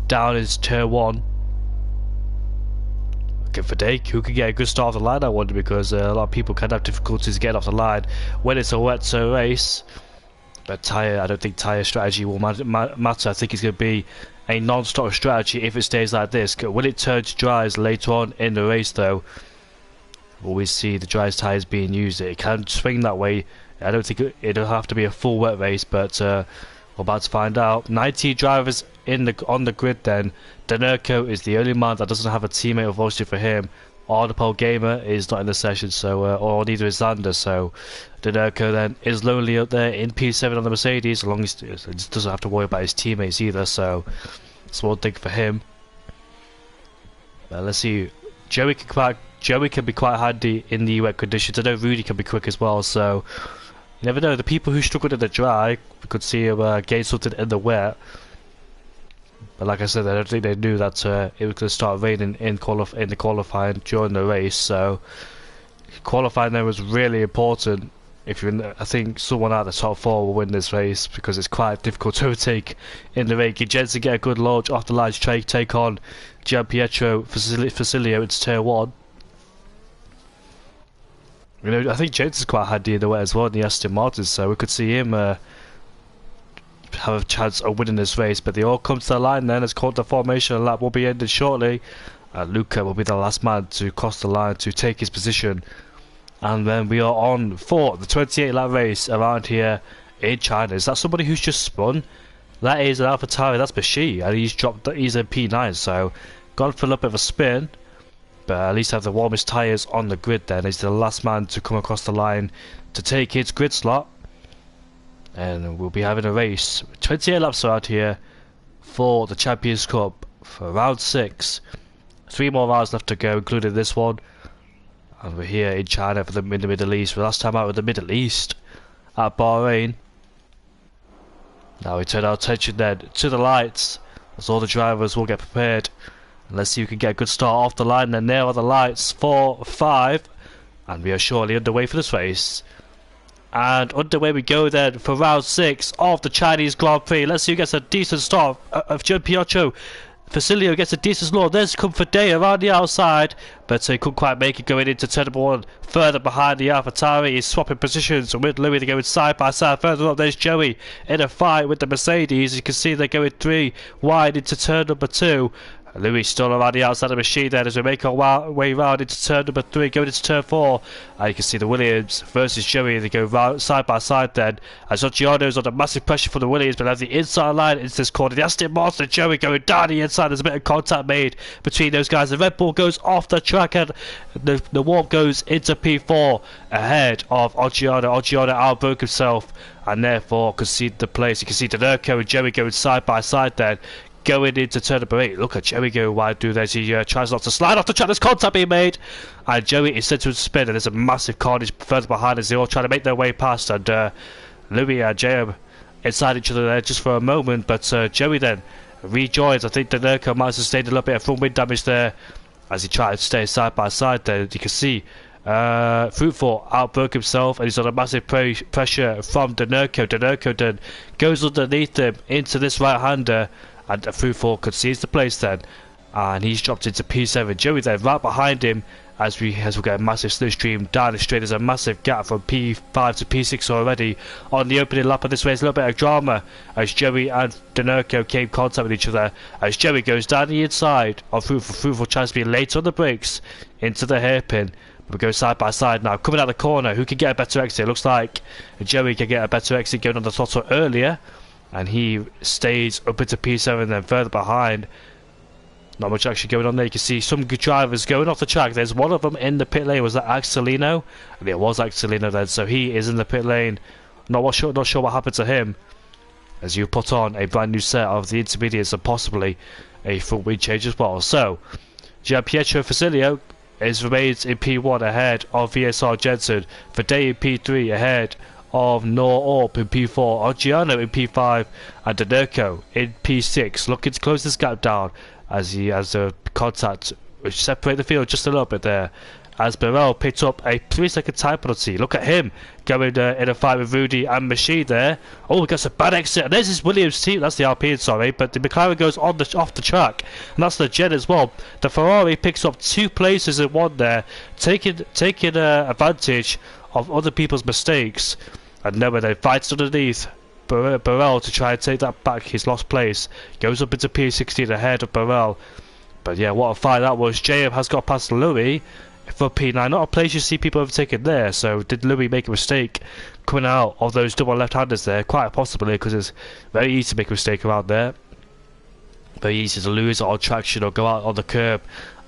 down into turn 1? Looking for Dake, who can get a good start off the line, I wonder, because a lot of people can have difficulties getting off the line when it's a wet race. But tyre, I don't think tyre strategy will matter. I think it's going to be a non-stop strategy if it stays like this. When it turns dries later on in the race though, will we see the driest tyres being used? It can swing that way. I don't think it'll have to be a full wet race, but we're about to find out. 19 drivers on the grid then. Danerco is the only man that doesn't have a teammate, unfortunately for him. Arnopol Gamer is not in the session, so or neither is Xander, so Danerco then is lonely up there in P7 on the Mercedes, as long as he doesn't have to worry about his teammates either, so it's one thing for him. Let's see. Joey can be quite handy in the wet conditions. I know Rudy can be quick as well, so you never know. The people who struggled in the dry, we could see him gain something in the wet. But like I said, I don't think they knew that it was going to start raining in the qualifying during the race. So qualifying there was really important. If you're I think someone out of the top 4 will win this race because it's quite difficult to overtake in the rain. Can Jensen get a good launch off the line to take on Gianpietro Fasilio into turn 1? You know, I think Jensen's quite handy in the way as well in the Aston Martin, so we could see him have a chance of winning this race. But they all come to the line then, as called the formation lap will be ended shortly. Luca will be the last man to cross the line to take his position. And then we are on for the 28 lap race around here in China. Is that somebody who's just spun? That is an AlphaTauri, that's Bashi, and he's a P9, so gone for a little bit of a spin. But at least have the warmest tyres on the grid then. He's the last man to come across the line to take his grid slot. And we'll be having a race. 28 laps around here for the Champions Cup for round 6. 3 more rounds left to go, including this one. And we're here in China for the Middle East. For the last time out with the Middle East at Bahrain. Now we turn our attention then to the lights, as all the drivers will get prepared. And let's see who can get a good start off the line. Then there are the lights, 4, 5, and we are shortly underway for this race. And underway we go then for round 6 of the Chinese Grand Prix. Let's see who gets a decent start of Gianpietro Fasilio gets a decent launch. There's come for Day around the outside, but he couldn't quite make it going into turn 1. Further behind the AlphaTauri, he's swapping positions with Louis. They're going side by side. Further up, there's Joey in a fight with the Mercedes. You can see they're going 3 wide into turn number 2. Louis still around the outside of the machine then as we make our way round into turn number 3, going into turn 4. And you can see the Williams versus Joey. They go round, side by side then, as Ogiano's under massive pressure from the Williams, but as the inside line into this corner, the Aston Martin Joey going down the inside. There's a bit of contact made between those guys. The Red Bull goes off the track and the warp goes into P4 ahead of Ogiano. Ogiano outbroke himself and therefore conceded the place. You can see Danerco and Joey going side by side then, going into turn number 8. Look at Joey go wide through there. He tries not to slide off the track. There's contact being made, and Joey is sent to spin, and there's a massive carnage further behind as they all try to make their way past. And Louis and JM inside each other there just for a moment, but Joey then rejoins. I think Danerco might have sustained a little bit of front wind damage there as he tried to stay side by side there. You can see Fruitful outbroke himself and he's under massive pressure from Danerco. Danerco then goes underneath him into this right-hander, and Fruitful concedes the place then, and he's dropped into P7. Joey then right behind him as we get a massive slipstream down the straight. There's a massive gap from P5 to P6 already on the opening lap of this race. A little bit of drama as Joey and Danerco came contact with each other as Joey goes down the inside of Fruitful. Fruitful tries to be late on the brakes into the hairpin. We go side by side now, coming out the corner. Who can get a better exit? It looks like Joey can get a better exit going on the throttle earlier, and he stays up into P7 then further behind. Not much actually going on there. You can see some good drivers going off the track. There's one of them in the pit lane. Was that Axelino? And it was Axelino then, so he is in the pit lane. Not sure what happened to him. as you put on a brand new set of the intermediates and possibly a full wing change as well. So Gianpietro Facilio remains in P1 ahead of VSR Jensen, Verde in P3 ahead of Nor Orp in P4, Oggiano in P5, and Denerco in P6, looking to close this gap down as he has a contact which separate the field just a little bit there. As Burrell picked up a 3-second time penalty. Look at him going in a fight with Rudy and Machine there. Oh, he gets a bad exit. And there's his Williams team. That's the Alpine, sorry. But the McLaren goes off the track. And that's the Jet as well. The Ferrari picks up 2 places in one there, taking advantage of other people's mistakes. And Noah then fights underneath Burrell to try and take that back, his lost place. Goes up into P16 ahead of Burrell. But yeah, what a fight that was. JM has got past Louis for P9, not a place you see people overtaken there. So did Louis make a mistake coming out of those double left-handers there? Quite possibly, because it's very easy to make a mistake around there. Very easy to lose it on traction or go out on the curb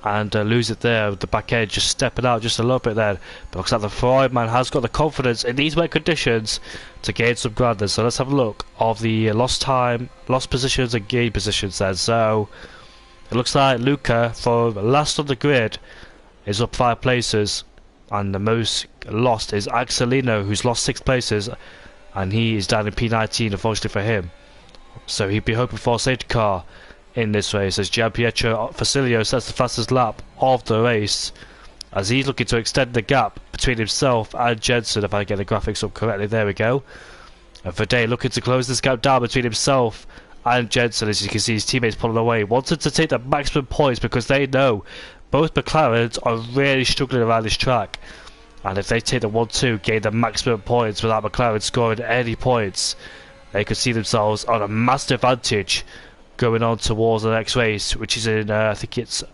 and lose it there with the back end, just stepping out just a little bit there. But looks like the Ferrari man has got the confidence in these wet conditions to gain some ground there. So let's have a look of the lost time, lost positions and gain positions then. So it looks like Luca, for last on the grid, is up 5 places, and the most lost is Axelino, who's lost 6 places, and he is down in P19 unfortunately for him. So he'd be hoping for a safety car in this race as Gianpietro Facilio sets the fastest lap of the race as he's looking to extend the gap between himself and Jensen, if I get the graphics up correctly. There we go. And Verde looking to close this gap down between himself and Jensen, as you can see his teammates pulling away, wanted to take the maximum points because they know both McLarens are really struggling around this track, and if they take the 1-2, gain the maximum points without McLaren scoring any points, they could see themselves on a massive advantage going on towards the next race, which is in I think it's,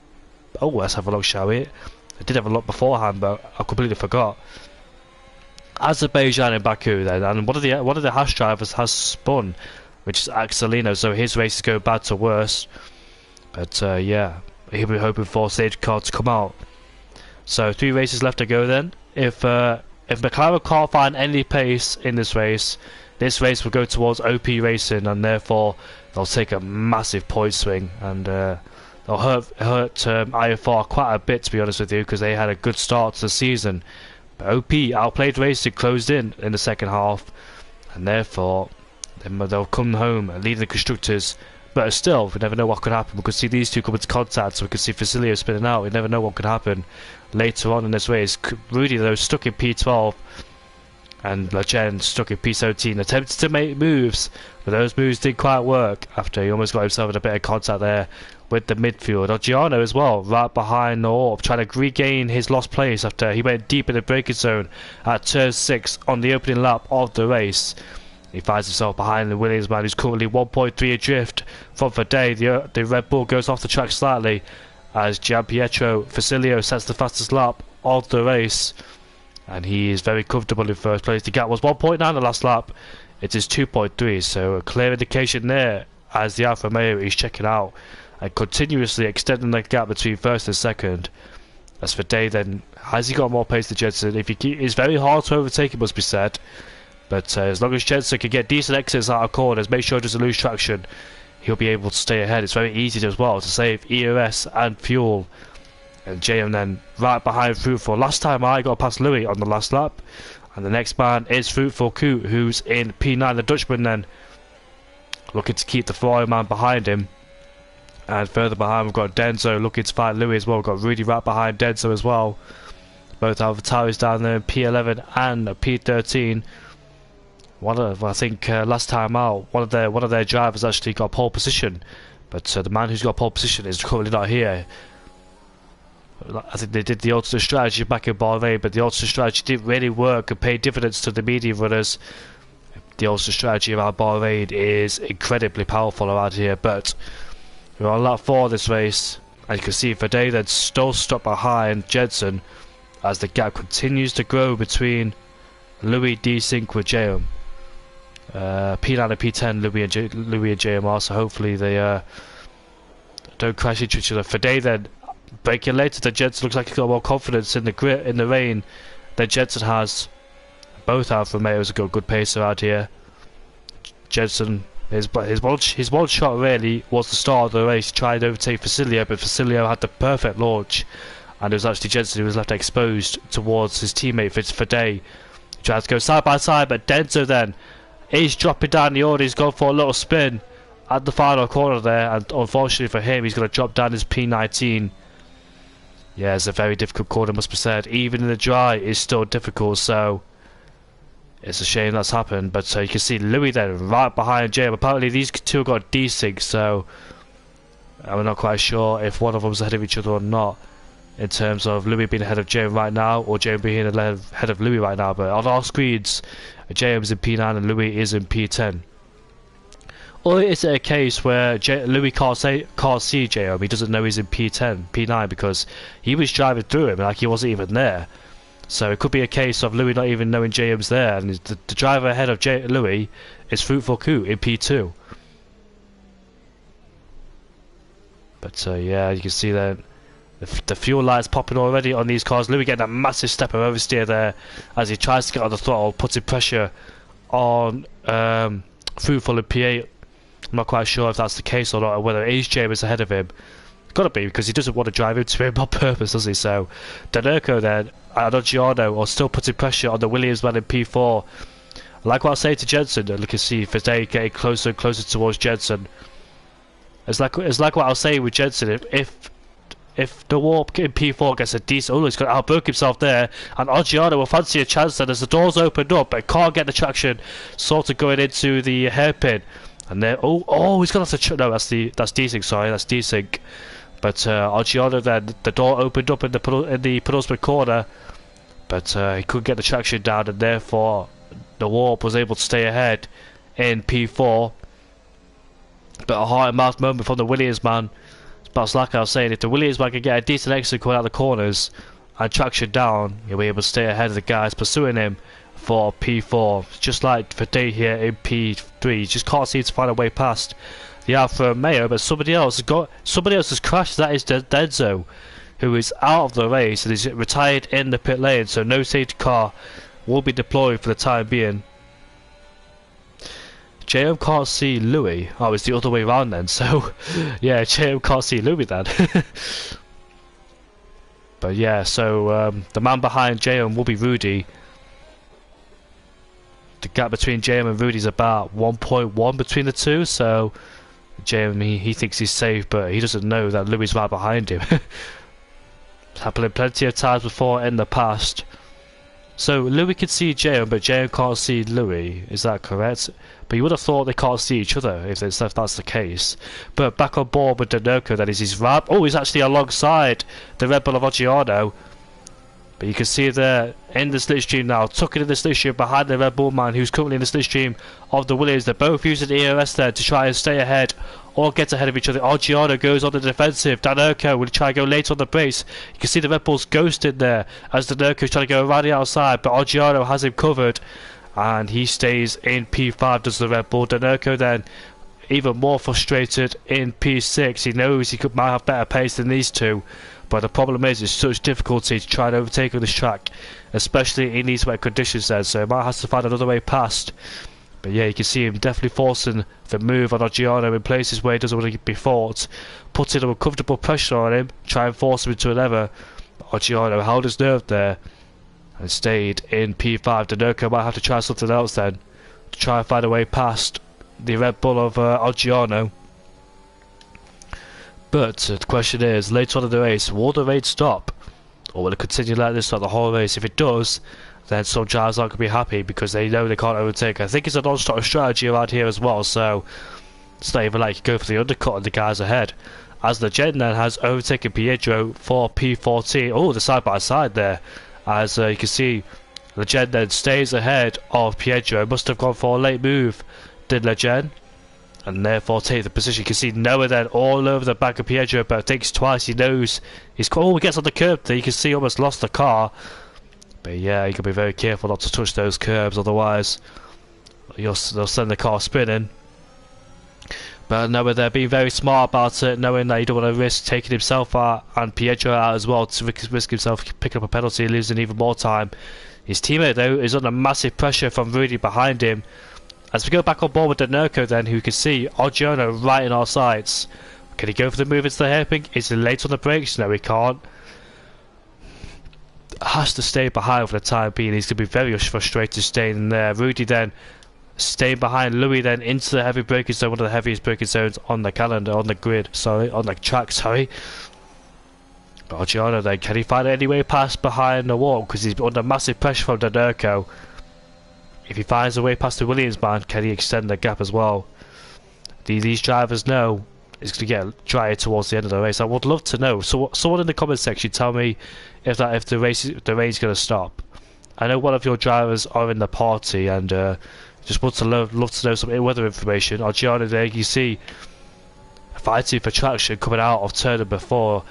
oh, let's have a look, shall we? I did have a look beforehand, but I completely forgot. Azerbaijan in Baku then, and one of the Haas drivers has spun, which is Axelino, so his race is going bad to worse. But yeah, he'll be hoping for a safety car to come out. So 3 races left to go then. If McLaren can't find any pace in this race will go towards OP Racing, and therefore they'll take a massive point swing, and they'll hurt IFR quite a bit, to be honest with you, because they had a good start to the season. But OP outplayed racing, closed in the second half, and therefore they'll come home and lead the constructors. But still, we never know what could happen. We could see these two come into contact, so we could see Facilio spinning out. We never know what could happen later on in this race. Rudy, though, stuck in P12, and Legend stuck in P17, attempted to make moves, but those moves didn't quite work after he almost got himself in a bit of contact there with the midfield. Oggiano as well, right behind Orp, trying to regain his lost place after he went deep in the braking zone at turn 6 on the opening lap of the race. He finds himself behind the Williams man, who's currently 1.3 adrift from Verde. The Red Bull goes off the track slightly as Gianpietro Facilio sets the fastest lap of the race, and he is very comfortable in first place. The gap was 1.9 the last lap. It is 2.3, so a clear indication there as the Alfa Romeo is checking out and continuously extending the gap between first and second. As Verde then, has he got more pace than Jensen? It's very hard to overtake, it must be said. But as long as Jensen can get decent exits out of corners, make sure he doesn't lose traction, he'll be able to stay ahead. It's very easy as well to save EOS and fuel. And JM then right behind Fruitful. Last time I got past Louis on the last lap. And the next man is Fruitful Coot, who's in P9. The Dutchman then looking to keep the Ferrari man behind him. And further behind we've got Denzo looking to fight Louis as well. We've got Rudy right behind Denzo as well. Both AlphaTauris down there in P11 and P13. I think last time out, one of their drivers actually got pole position, but the man who's got pole position is currently not here. I think they did the alternate strategy back in Bahrain, but the alternate strategy didn't really work and pay dividends to the medium runners. The alternate strategy around Bahrain is incredibly powerful around here, but we're on lap 4 of this race, and you can see Verde then still stuck behind Jensen as the gap continues to grow between Louis D-Sync with JM. P9 and P10, Louis and JMR, so hopefully they don't crash into each other. Verde then braking later than Jensen. Looks like he's got more confidence in the grit in the rain than Jensen has. Both Alfa Romeos have got good pace around here. Jensen His one shot really was the start of the race, trying to overtake Facilio, but Facilio had the perfect launch, and it was actually Jensen who was left exposed towards his teammate Fidei. He tried to go side by side, but Denzo then is dropping down the order. He's gone for a little spin at the final corner there, and unfortunately for him, he's going to drop down his P19. Yeah, it's a very difficult corner, must be said. Even in the dry, it's still difficult, so it's a shame that's happened. But you can see Louis then right behind Jam. Apparently these two have got desync, so I'm not quite sure if one of them's ahead of each other or not, in terms of Louis being ahead of Jam right now, or Jam being ahead of Louis right now. But on our screens, Jam's in P9 and Louis is in P10. Or is it a case where Louis can't see JM, he doesn't know he's in P10, P9, because he was driving through him like he wasn't even there. So it could be a case of Louis not even knowing JM's there, and the driver ahead of Louis is Fruitful Coup in P2. But yeah, you can see that the fuel lights popping already on these cars. Louis getting a massive step of oversteer there as he tries to get on the throttle, putting pressure on Fruitful in P8. I'm not quite sure if that's the case or not, or whether it is James ahead of him. Got to be, because he doesn't want to drive into him on purpose, does he? So Danerco then and Oggiano are still putting pressure on the Williams man in P4. Like what I was saying to Jensen, you can see Fidei getting closer and closer towards Jensen. It's like what I was saying with Jensen. If the warp in P4 gets a decent... Oh, he's got to outbroke himself there. And Oggiano will fancy a chance then as the doors opened up, but can't get the traction, sort of going into the hairpin. And then, he's gonna have to... No, that's desync, sorry, that's desync. But Oggiano then, the door opened up in the penultimate corner, but he couldn't get the traction down, and therefore the warp was able to stay ahead in P4. But a heart-and-mouth moment from the Williams man. But like I was saying, if the Williams man can get a decent exit coming out of the corners and traction down, he'll be able to stay ahead of the guys pursuing him for P4. Just like Fidei here in P3, he just can't seem to find a way past the Alfa Romeo, but somebody else has crashed. That is Denzo, who is out of the race and is retired in the pit lane, so no safety car will be deployed for the time being. JM can't see Louis. Oh, it's the other way around then, so yeah, JM can't see Louis then. But yeah, so the man behind JM will be Rudy. The gap between JM and Rudy is about 1.1 between the two, so JM he thinks he's safe, but he doesn't know that Louis is right behind him. It's happened plenty of times before in the past. So Louis can see JM, but JM can't see Louis. Is that correct? But you would have thought they can't see each other if that's the case. But back on board with Danerco, that is his right. Oh, he's actually alongside the Red Bull of Oggiano. But you can see there in the slipstream now, tucking in the slipstream behind the Red Bull man, who's currently in the slipstream of the Williams. They're both using the ERS there to try and stay ahead or get ahead of each other. Oggiano goes on the defensive. Danerco will try and go late on the brace. You can see the Red Bull's ghosted there as Danerco's trying to go around the outside, but Oggiano has him covered and he stays in P5, does the Red Bull. Danerco then even more frustrated in P6. He knows he might have better pace than these two, but the problem is it's such difficulty to try and overtake on this track, especially in these wet conditions then, so he might have to find another way past. But yeah, you can see him definitely forcing the move on Oggiano in places where he doesn't want to be fought, putting uncomfortable pressure on him, try and force him into an error. Oggiano held his nerve there and stayed in P5. Danerco might have to try something else then to try and find a way past the Red Bull of Oggiano. But the question is, later on in the race, will the race stop? Or will it continue like this throughout the whole race? If it does, then some drivers aren't going to be happy because they know they can't overtake. I think it's a non-stop strategy around here as well, so it's not even like you go for the undercut on the guys ahead. As the Gen then has overtaken Pietro for P14. Oh, the side-by-side there. As you can see, the Gen then stays ahead of Pietro. Must have gone for a late move, did Le Gen, and therefore take the position. You can see Noah then all over the back of Pietro, but thinks twice. He knows he's... Oh, he gets on the curb there. You can see he almost lost the car. But yeah, you can be very careful not to touch those curbs, otherwise they'll send the car spinning. But Noah there being very smart about it, knowing that he don't want to risk taking himself out and Pietro out as well, to risk himself picking up a penalty and losing even more time. His teammate though is under massive pressure from Rudy behind him, As we go back on board with Denurko then, who can see Oggiano right in our sights. Can he go for the move into the hairpin? Is he late on the brakes? No, he can't. Has to stay behind for the time being. He's going to be very frustrated staying there. Rudy then staying behind Louis then into the heavy braking zone, one of the heaviest braking zones on the calendar, on the grid, sorry, on the track, sorry. But Oggiano then, can he find any way past behind the wall? Because he's under massive pressure from Denurko. If he finds a way past the Williams man, can he extend the gap as well? These drivers know it's going to get drier towards the end of the race. I would love to know. So someone in the comment section tell me if the race is going to stop. I know one of your drivers are in the party and just want to love to know some weather information. Oggiano there, you see fighting for traction coming out of turn number 4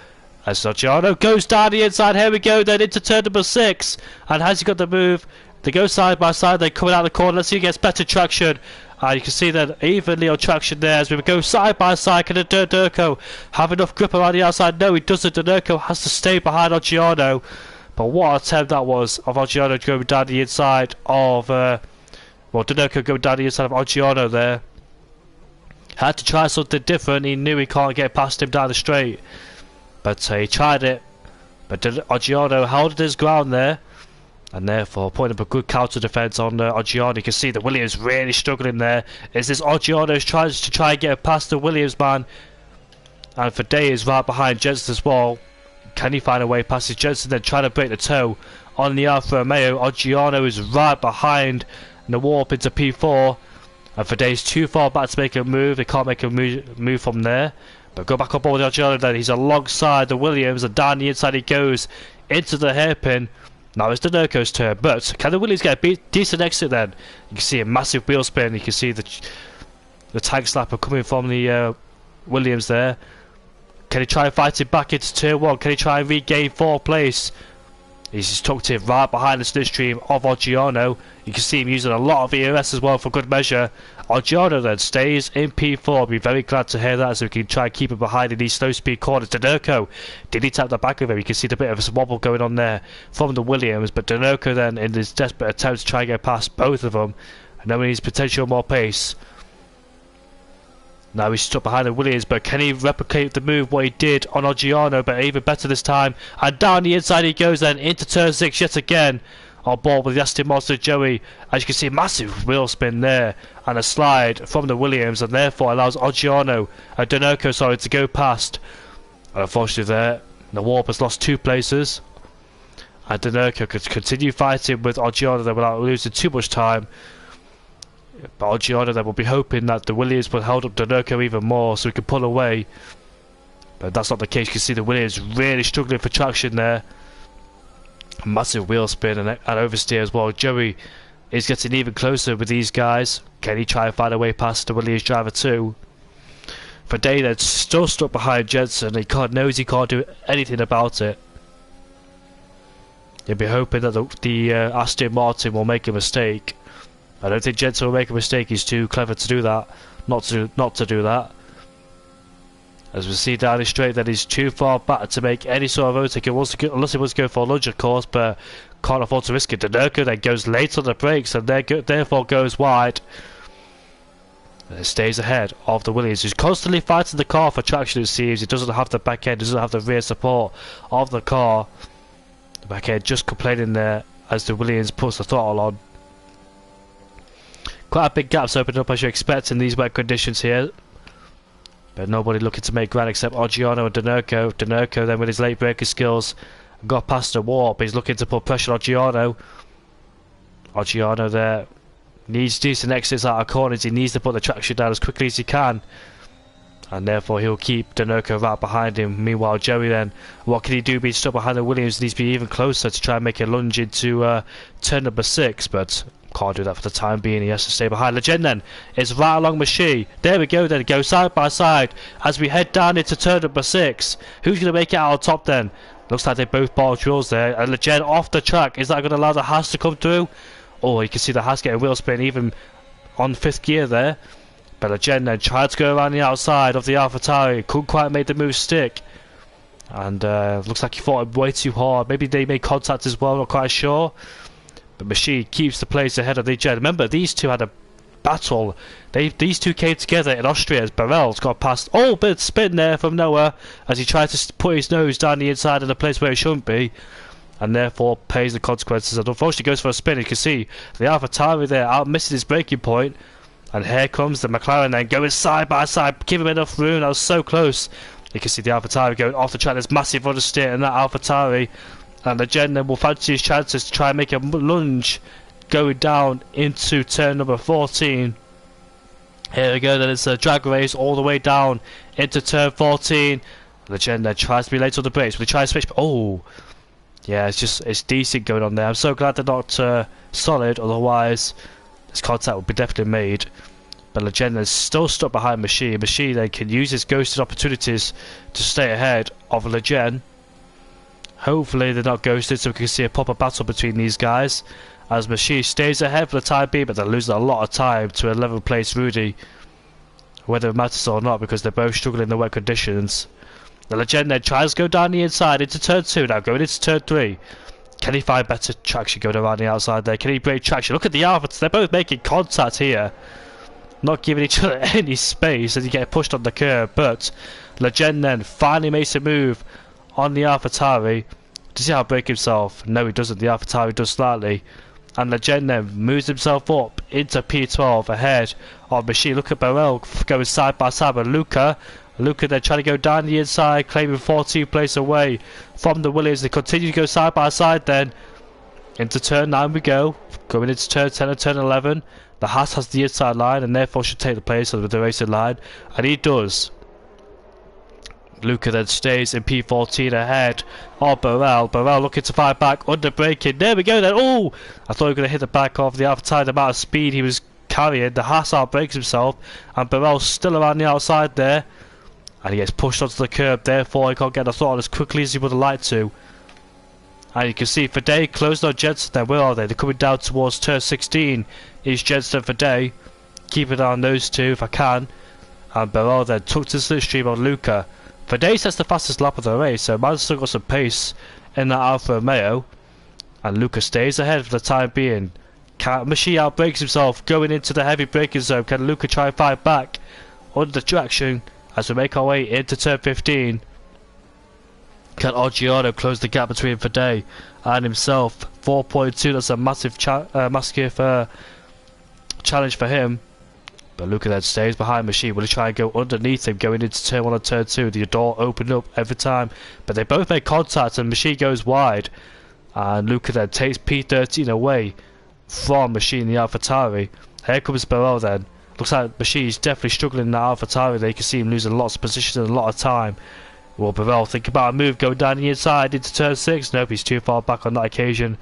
as Oggiano goes down the inside. Here we go then into turn number 6, and has he got the move? They go side by side, they're coming out of the corner. Let's see who gets better traction. You can see that evenly on traction there as we go side by side. Can Denurko have enough grip around the outside? No, he doesn't. Denurko has to stay behind Oggiano. But what attempt that was of Oggiano going down the inside of... Denurko going down the inside of Oggiano there. Had to try something different. He knew he can't get past him down the straight. But he tried it. But Oggiano held his ground there. And therefore putting up a good counter defence on Oggiano. You can see that Williams really struggling there. Is this Oggiano's tries to try and get past the Williams man? And Fadey is right behind Jensen as well. Can he find a way past his Jensen then trying to break the toe on the Alfa Romeo? Oggiano is right behind the warp into P4. And Fadey's too far back to make a move. They can't make a move from there. But go back on board with Oggiano then. He's alongside the Williams and down the inside he goes into the hairpin. Now it's Denurko's turn, but can the Williams get a decent exit then? You can see a massive wheel spin, you can see the tank slapper coming from the Williams there. Can he try and fight it back into turn 1? Can he try and regain 4th place? He's just tucked in right behind the slipstream of Oggiano. You can see him using a lot of EOS as well for good measure. Oggiano then stays in P4. I'll be very glad to hear that, so we can try and keep him behind in these slow speed corners. Denurko, did he tap the back of him? You can see the bit of a wobble going on there from the Williams, but Denurko then in his desperate attempt to try and get past both of them, knowing he's potential more pace. Now he's stuck behind the Williams, but can he replicate the move what he did on Oggiano, but even better this time? And down the inside he goes then into turn 6 yet again. On board with the Aston Martin Joey. As you can see, massive wheel spin there and a slide from the Williams, and therefore allows Denurko, sorry, to go past. And unfortunately there, the warp has lost 2 places. And Denurko could continue fighting with Oggiano there without losing too much time. But Oggiano then will be hoping that the Williams will hold up Denurko even more so he can pull away. But that's not the case. You can see the Williams really struggling for traction there. A massive wheel spin and oversteer as well. Joey is getting even closer with these guys. Can he try and find a way past the Williams driver too? Fadey then still stuck behind Jensen. He knows he can't do anything about it. He'll be hoping that the Aston Martin will make a mistake. I don't think Jensen will make a mistake. He's too clever to do that. Not to do that. As we see down the straight, that he's too far back to make any sort of overtake. Unless he wants to go for a lunge, of course, but can't afford to risk it. Denurko then goes late on the brakes and therefore goes wide. And it stays ahead of the Williams, who's constantly fighting the car for traction. It seems he doesn't have the back end, doesn't have the rear support of the car. The back end just complaining there as the Williams puts the throttle on. Quite a big gap's opened up as you expect in these wet conditions here. But nobody looking to make ground except Oggiano and Denurko. Denurko then with his late braking skills got past the warp. He's looking to put pressure on Oggiano. Oggiano there needs decent exits out of corners. He needs to put the traction down as quickly as he can. And therefore he'll keep Denurko right behind him. Meanwhile Joey then, what can he do being stuck behind the Williams? He needs to be even closer to try and make a lunge into turn number 6. But can't do that for the time being. He has to stay behind. Legend then is right along Machi. There we go then. Go side by side as we head down into turn number 6. Who's going to make it out on top then? Looks like they both bar drills there. And Legend off the track. Is that going to allow the Haas to come through? Oh, you can see the Haas getting wheel spin even on 5th gear there. But Legend then tried to go around the outside of the AlphaTauri. Couldn't quite make the move stick. And looks like he fought it way too hard. Maybe they made contact as well. Not quite sure. But Machi keeps the place ahead of the Jet. Remember, these two had a battle. These two came together in Austria as Burrell's got past. Oh, bit of spin there from Noah as he tried to put his nose down the inside of the place where it shouldn't be, and therefore pays the consequences. And unfortunately goes for a spin. You can see the AlphaTauri there out missing his braking point, and here comes the McLaren then going side by side, give him enough room. That was so close. You can see the AlphaTauri going off the track. There's massive understeer in that AlphaTauri, and the Gen then will fancy his chances to try and make a lunge going down into turn number 14. Here we go, then it's a drag race all the way down into turn 14. The Gen then tries to be late on the brakes, but they try to switch. Oh, yeah, it's decent going on there. I'm so glad they're not solid, otherwise this contact would be definitely made. But Legend is still stuck behind Machine. Machine then can use his ghosted opportunities to stay ahead of Legend. Hopefully they're not ghosted so we can see a proper battle between these guys, as Machine stays ahead for the time being, but they're losing a lot of time to 11th place Rudy, whether it matters or not, because they're both struggling in the wet conditions. The Legend then tries to go down the inside into turn 2, now going into turn 3. Can he find better traction going around the outside there? Can he break traction? Look at the Alphas, they're both making contact here, not giving each other any space as you get pushed on the curb. But Legend then finally makes a move on the AlphaTauri. Does he outbrake himself? No, he doesn't. The AlphaTauri does slightly, and Legend then moves himself up into P12 ahead of Machine. Look at Burrell going side by side with Luca. Luca then trying to go down the inside, claiming 14th place away from the Williams. They continue to go side by side then. Into turn 9 we go. Going into turn 10 and turn 11. The Haas has the inside line and therefore should take the place of the racing line. And he does. Luca then stays in P14 ahead of Burrell. Burrell looking to fight back, under braking. There we go then. Oh! I thought he was going to hit the back of the AlphaTauri. The amount of speed he was carrying. The Haas outbrakes himself. And Burrell's still around the outside there. And he gets pushed onto the curb, therefore he can't get the throttle as quickly as he would have liked to. And you can see Fadey closed on Jensen there. Where are they? They're coming down towards turn 16. Is Jensen and Fadey. Keep an eye on those two if I can. And Burrell then took to the slipstream on Luca. Fadey sets the fastest lap of the race, so man's still got some pace in that Alfa Romeo. And Luca stays ahead for the time being. Machine outbrakes himself going into the heavy braking zone. Can Luca try and fight back under traction as we make our way into turn 15? Can Oggiano close the gap between Fadey and himself? 4.2, that's a massive challenge for him. But Luca then stays behind Machine. Will he try and go underneath him going into turn 1 and turn 2? The door opened up every time, but they both make contact and Machine goes wide. And Luca then takes P13 away from Machine, the AlphaTauri. Here comes Burrell then. Looks like Machine's definitely struggling in the AlphaTauri. They can see him losing lots of position and a lot of time. Will Burrell think about a move going down the inside into turn 6? Nope, he's too far back on that occasion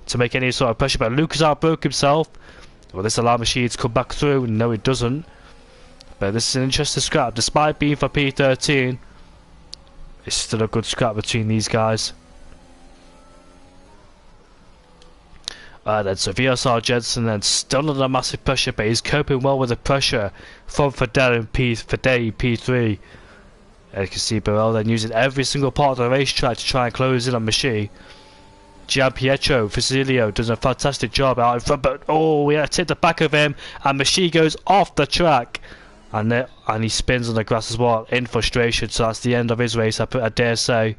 to make any sort of pressure. But Lucas outbroke himself. Will this allow Machine to come back through? No, it doesn't. But this is an interesting scrap. Despite being for P13, it's still a good scrap between these guys. Then so VSR Jensen then still under massive pressure, but he's coping well with the pressure from Fadey and P3. And you can see Burrell then using every single part of the racetrack to try and close in on Machine. Gianpietro Fusilio does a fantastic job out in front, but oh, we had to hit the back of him, and Machine goes off the track, and he spins on the grass as well in frustration. So that's the end of his race. I dare say,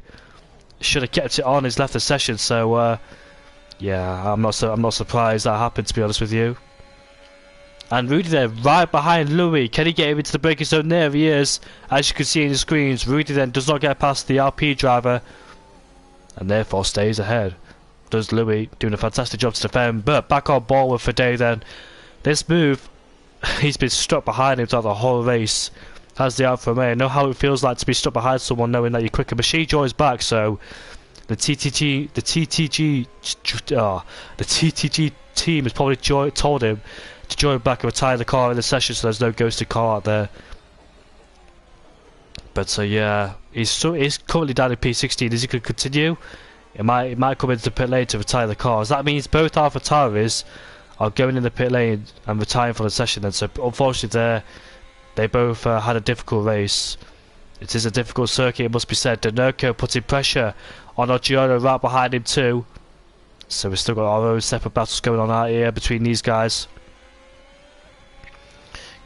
should have kept it on. He's left the session, so yeah, I'm not surprised that happened, to be honest with you. And Rudy there, right behind Louis. Can he get him into the braking zone? There he is. As you can see in the screens, Rudy then does not get past the RP driver, and therefore stays ahead. Does Louis, doing a fantastic job to defend, but back on ball with Fadey then. This move, he's been stuck behind him throughout the whole race. Has the Alfa Romeo. Know how it feels like to be stuck behind someone knowing that you're quicker. Machine joins back, so the TTG team has probably told him to join back and retire the car in the session, so there's no ghosted car out there. But so yeah, he's currently down in P16. Is he going to continue? It might come into the pit lane to retire the cars. That means both AlphaTauris are going in the pit lane and retiring for the session. And so unfortunately, they both had a difficult race. It is a difficult circuit, it must be said. Denurko putting pressure on Oggiano right behind him too. So we've still got our own separate battles going on out here between these guys.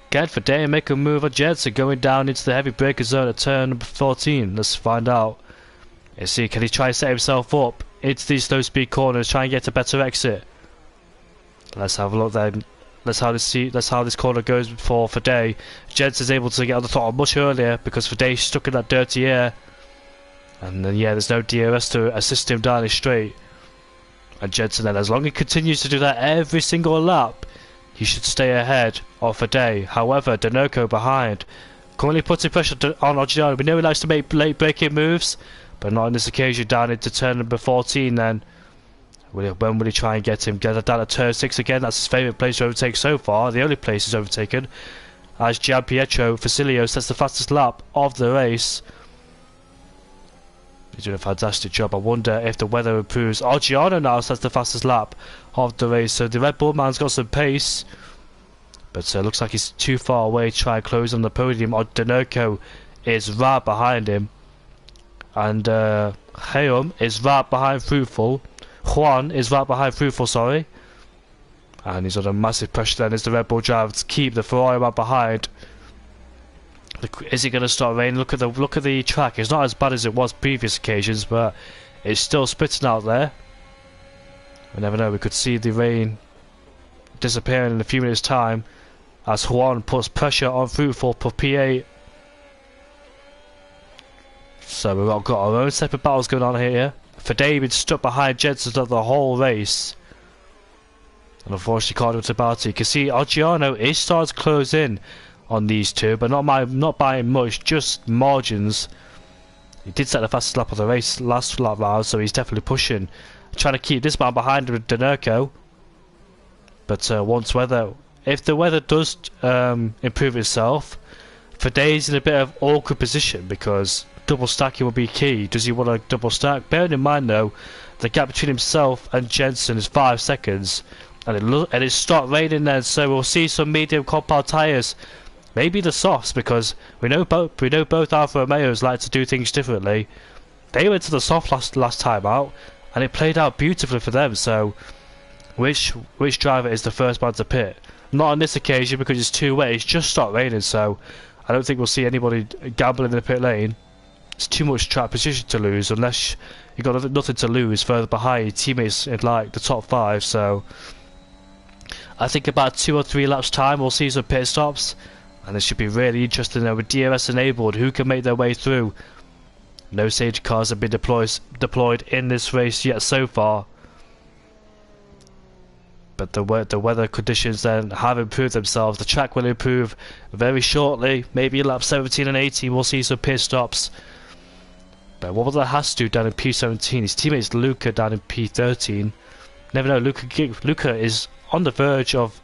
Again for Day, make a move on Jensen going down into the heavy breaker zone at turn number 14. Let's find out. Let's see, can he try and set himself up into these slow speed corners, try and get a better exit? Let's have a look then. Let's how this corner goes for Day. Jensen's able to get on the throttle much earlier because Day's stuck in that dirty air. And then yeah, there's no DRS to assist him down his straight. And Jensen then, as long as he continues to do that every single lap, he should stay ahead of Day. However, Dinoco behind, currently putting pressure on Oggiano. We know he likes to make late braking moves, but not on this occasion. Down into turn number 14 then. When will he try and get him? Get down at turn 6 again. That's his favourite place to overtake so far. The only place he's overtaken. As Gianpietro Facilio sets the fastest lap of the race. He's doing a fantastic job. I wonder if the weather improves. Oggiano now sets the fastest lap of the race. So the Red Bull man's got some pace. But looks like he's too far away to try and close on the podium. Dinoco is right behind him. And Heum is right behind Fruitful. Juan is right behind Fruitful, sorry. And he's under massive pressure then as the Red Bull driver to keep the Ferrari man behind. Is it going to start raining? Look at the track. It's not as bad as it was previous occasions, but it's still spitting out there. We never know. We could see the rain disappearing in a few minutes' time as Juan puts pressure on Fruitful for P8. So we've got our own separate battles going on here. For David stuck behind Jensen the whole race. And unfortunately can't do it about it. You can see Oggiano is starting to close in on these two, but not by much, just margins. He did set the fastest lap of the race last lap round, so he's definitely pushing. Trying to keep this man behind with Dinoco. But if the weather does improve itself, Faday's in a bit of awkward position because double stacking will be key. Does he want to double stack? Bearing in mind though, the gap between himself and Jensen is 5 seconds, and it's stopped raining then, so we'll see some medium compound tyres, maybe the softs, because we know both Alfa Romeos like to do things differently. They went to the soft last time out, and it played out beautifully for them. So which driver is the first man to pit? Not on this occasion because it's too wet. It's just stopped raining, so I don't think we'll see anybody gambling in the pit lane. It's too much track position to lose unless you've got nothing to lose further behind your teammates in like the top 5. So I think about 2 or 3 laps time we'll see some pit stops, and it should be really interesting there with DRS enabled who can make their way through. No safety cars have been deployed in this race yet so far, but the weather conditions then have improved themselves. The track will improve very shortly. Maybe in lap 17 and 18 we'll see some pit stops. But what will that has to do down in P17? His teammate's Luca down in P13. Never know. Luca is on the verge of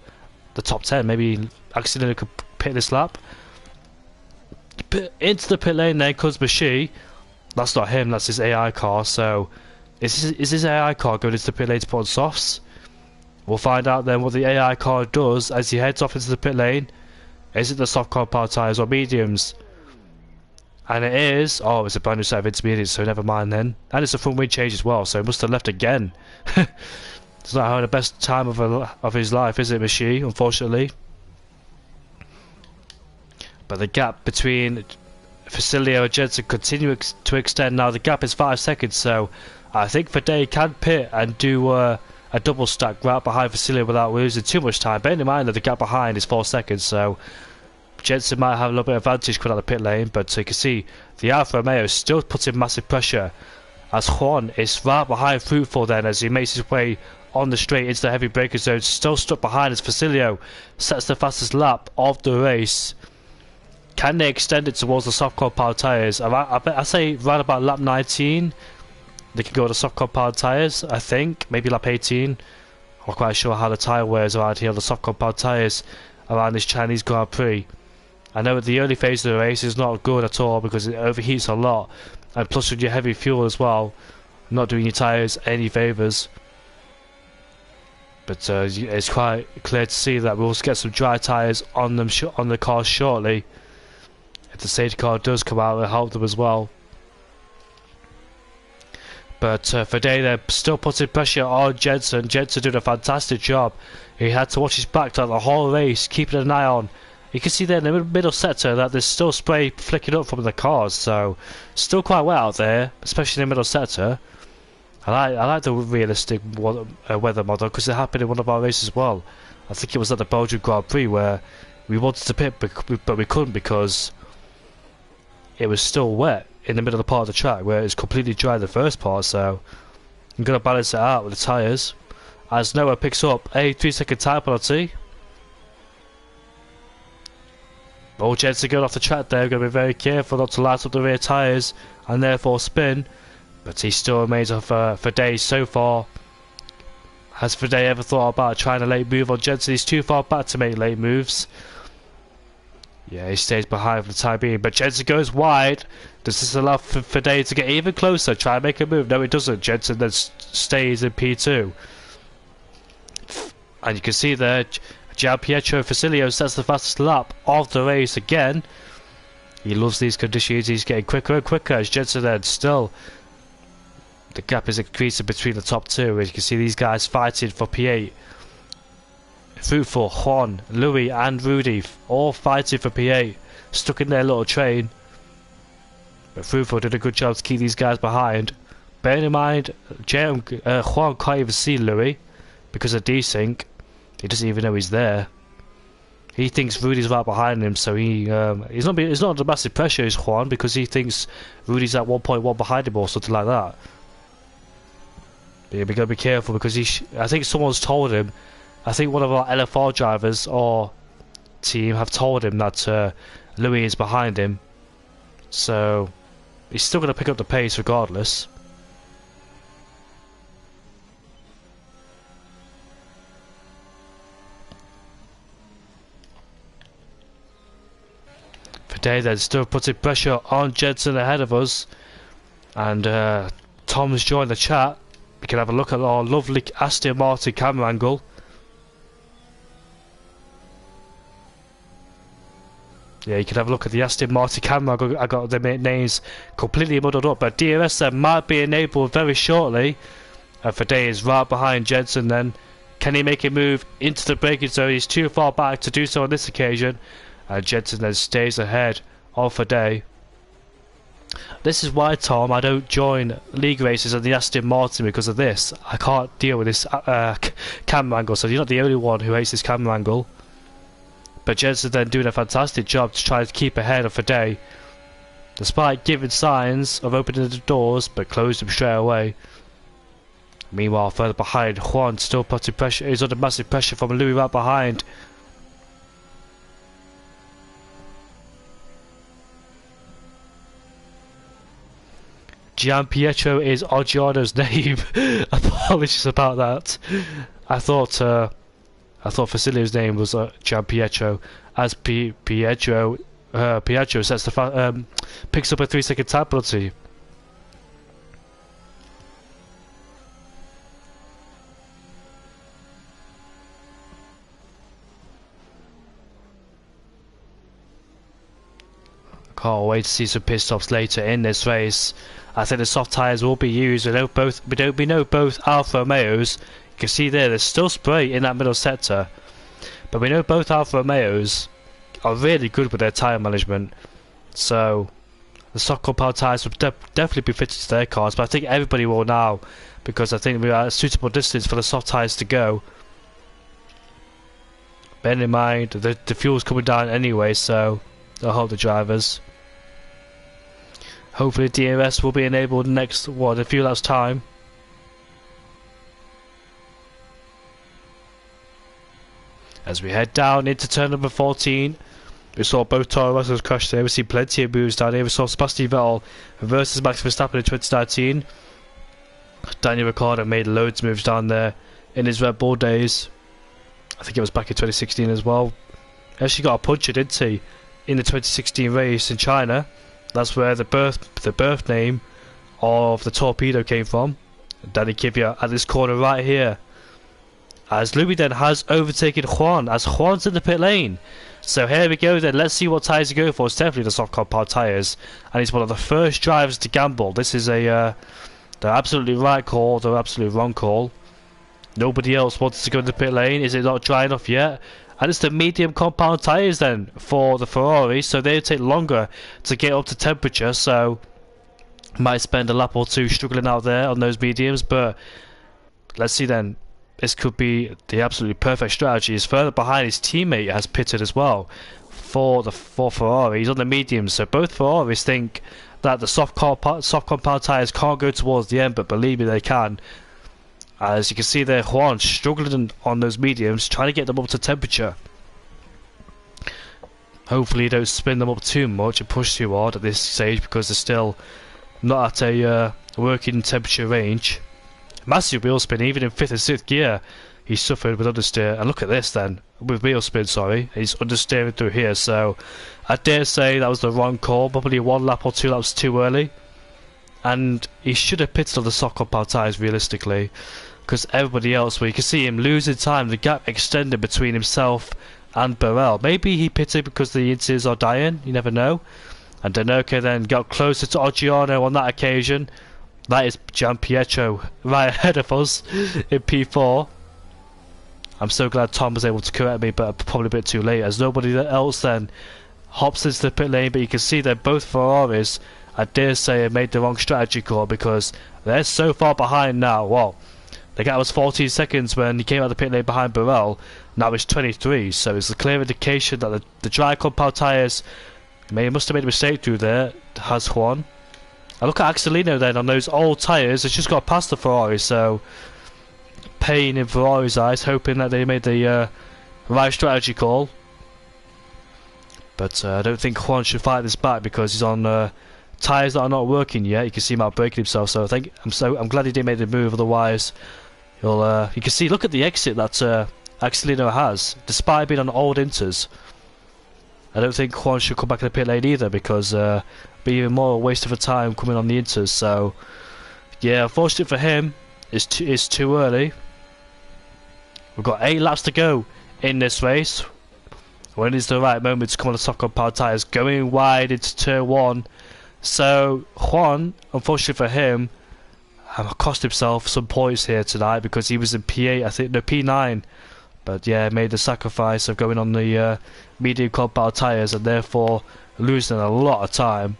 the top 10. Maybe accidentally could pit this lap. Into the pit lane then comes Bashi. That's not him. That's his AI car. So is his AI car going into the pit lane to put on softs? We'll find out then what the AI car does as he heads off into the pit lane. Is it the soft compound tyres or mediums? And it is. Oh, it's a brand new set of intermediates, so never mind then. And it's a front wing change as well, so he must have left again. It's not having the best time of his life, is it, Michi? Unfortunately. But the gap between Facilio and Jensen continues to extend now. The gap is 5 seconds, so I think Faday can pit and do a double stack right behind Facilio without losing too much time. Bearing in mind that the gap behind is 4 seconds, so Jensen might have a little bit of advantage coming out of the pit lane, but you can see the Alfa Romeo is still putting massive pressure as Juan is right behind Fruitful then as he makes his way on the straight into the heavy breaker zone. Still stuck behind as Facilio sets the fastest lap of the race. Can they extend it towards the soft compound tyres? I say right about lap 19 they can go to soft compound tyres, I think. Maybe lap 18. I'm not quite sure how the tyre wears around here, the soft compound tyres around this Chinese Grand Prix. I know the early phase of the race is not good at all because it overheats a lot, and plus with your heavy fuel as well, not doing your tyres any favours. But it's quite clear to see that we'll get some dry tyres on them on the cars shortly. If the safety car does come out, it'll help them as well. But Faday they're still putting pressure on Jensen. Jensen did a fantastic job. He had to watch his back throughout the whole race, keeping an eye on You can see there in the middle sector that there's still spray flicking up from the cars, so still quite wet out there, especially in the middle sector. I like the realistic weather model because it happened in one of our races as well. I think it was at the Belgian Grand Prix where we wanted to pit but we couldn't because it was still wet in the middle of the part of the track where it's completely dry the first part, so I'm going to balance it out with the tyres. As Noah picks up a 3-second tyre penalty. All Jensen going off the track there, going to be very careful not to light up the rear tyres and therefore spin. But he still remains off for days so far. Has Fede ever thought about trying a late move on Jensen? He's too far back to make late moves. Yeah, he stays behind for the time being. But Jensen goes wide. Does this allow Fede to get even closer? Try and make a move. No, it doesn't. Jensen then stays in P2. And you can see there, Gianpietro Facilio sets the fastest lap of the race again. He loves these conditions. He's getting quicker and quicker as Jensen then still. The gap is increasing between the top two. As you can see these guys fighting for P8. Fruitful, Juan, Louis and Rudy all fighting for P8. Stuck in their little train. But Fruitful did a good job to keep these guys behind. Bearing in mind, Juan can't even see Louis because of desync. He doesn't even know he's there. He thinks Rudy's right behind him, so he's not under massive pressure, is Juan, because he thinks Rudy's at 1.1 behind him or something like that. But yeah, we gotta be careful because I think someone's told him. I think one of our LFR drivers or team have told him that Louis is behind him, so he's still gonna pick up the pace regardless. Fede then still putting pressure on Jensen ahead of us, and Tom's joined the chat. We can have a look at our lovely Aston Martin camera angle. Yeah, you can have a look at the Aston Martin camera. I got the names completely muddled up, but DRS then might be enabled very shortly. And Fede is right behind Jensen then. Can he make a move into the braking zone? He's too far back to do so on this occasion. And Jensen then stays ahead of Fede. This is why, Tom, I don't join league races on the Aston Martin because of this. I can't deal with this camera angle, so you're not the only one who hates this camera angle. But Jensen then doing a fantastic job to try to keep ahead of Fede, despite giving signs of opening the doors, but closed them straight away. Meanwhile, further behind, Juan still putting pressure. He's under massive pressure from Louis right behind. Gianpietro is Oggiano's name. Apologies about that. I thought Facilio's name was Gianpietro. As Pietro sets the picks up a 3-second time penalty. Can't wait to see some pit stops later in this race. I think the soft tyres will be used. We know both Alfa Romeos. You can see there's still spray in that middle sector, but we know both Alfa Romeos are really good with their tyre management. So the soft compound tyres will definitely be fitted to their cars. But I think everybody will now, because I think we are at a suitable distance for the soft tyres to go. Bear in mind the fuel's coming down anyway, so they'll hold the drivers. Hopefully DRS will be enabled next, a few laps time. As we head down into turn number 14, we saw both Toro Rossos crash there. We've seen plenty of moves down here. We saw Sebastian Vettel versus Max Verstappen in 2019. Daniel Ricciardo made loads of moves down there in his Red Bull days. I think it was back in 2016 as well. He actually got a puncher, didn't he, in the 2016 race in China. That's where the birth name of the torpedo came from. Danny Kvyat at this corner right here. As Louis then has overtaken Juan, as Juan's in the pit lane. So here we go then, let's see what tyres he go for. It's definitely the soft compound tyres. And he's one of the first drivers to gamble. This is the absolutely right call, the absolutely wrong call. Nobody else wants to go in the pit lane. Is it not dry enough yet? And it's the medium compound tyres then for the Ferrari, so they take longer to get up to temperature, so might spend a lap or two struggling out there on those mediums. But let's see then, this could be the absolutely perfect strategy. He's further behind, his teammate has pitted as well for Ferrari. He's on the mediums, so both Ferraris think that the soft compound tyres can't go towards the end, but believe me, they can. As you can see there, Juan struggling on those mediums, trying to get them up to temperature. Hopefully you don't spin them up too much and push too hard at this stage, because they're still not at a working temperature range. Massive wheel spin, even in 5th and 6th gear he suffered with understeer. And look at this then, with wheel spin, sorry, he's understeering through here. So I dare say that was the wrong call, probably 1 lap or 2 laps too early, and he should have pitted on the soft compound tyres realistically, because everybody else, well, you can see him losing time, the gap extended between himself and Burrell. Maybe he pitted because the interiors are dying, you never know. And Denoka then got closer to Oggiano on that occasion. That is Gianpietro right ahead of us in P4. I'm so glad Tom was able to correct me, but probably a bit too late, as nobody else then hops into the pit lane. But you can see that both Ferraris, I dare say, have made the wrong strategy call, because they're so far behind now. Well, the gap was 14 seconds when he came out of the pit lane behind Burrell. Now it's 23, so it's a clear indication that the dry compound tyres, must have made a mistake through there, has Juan. And look at Axelino then on those old tyres, it's just got past the Ferrari, so pain in Ferrari's eyes, hoping that they made the right strategy call. But I don't think Juan should fight this back, because he's on tyres that are not working yet. You can see him out braking himself, so I'm glad he didn't make the move, otherwise he'll you can see, look at the exit that Axelino has, despite being on old inters. I don't think Juan should come back in the pit lane either, because be even more a waste of a time coming on the inters. So yeah, unfortunate for him, it's too early. We've got 8 laps to go in this race. When is the right moment to come on the soft compound tyres? Going wide into turn 1. So Juan, unfortunately for him, cost himself some points here tonight, because he was in P8, I think, no, P9. But yeah, made the sacrifice of going on the medium compound tyres, and therefore losing a lot of time.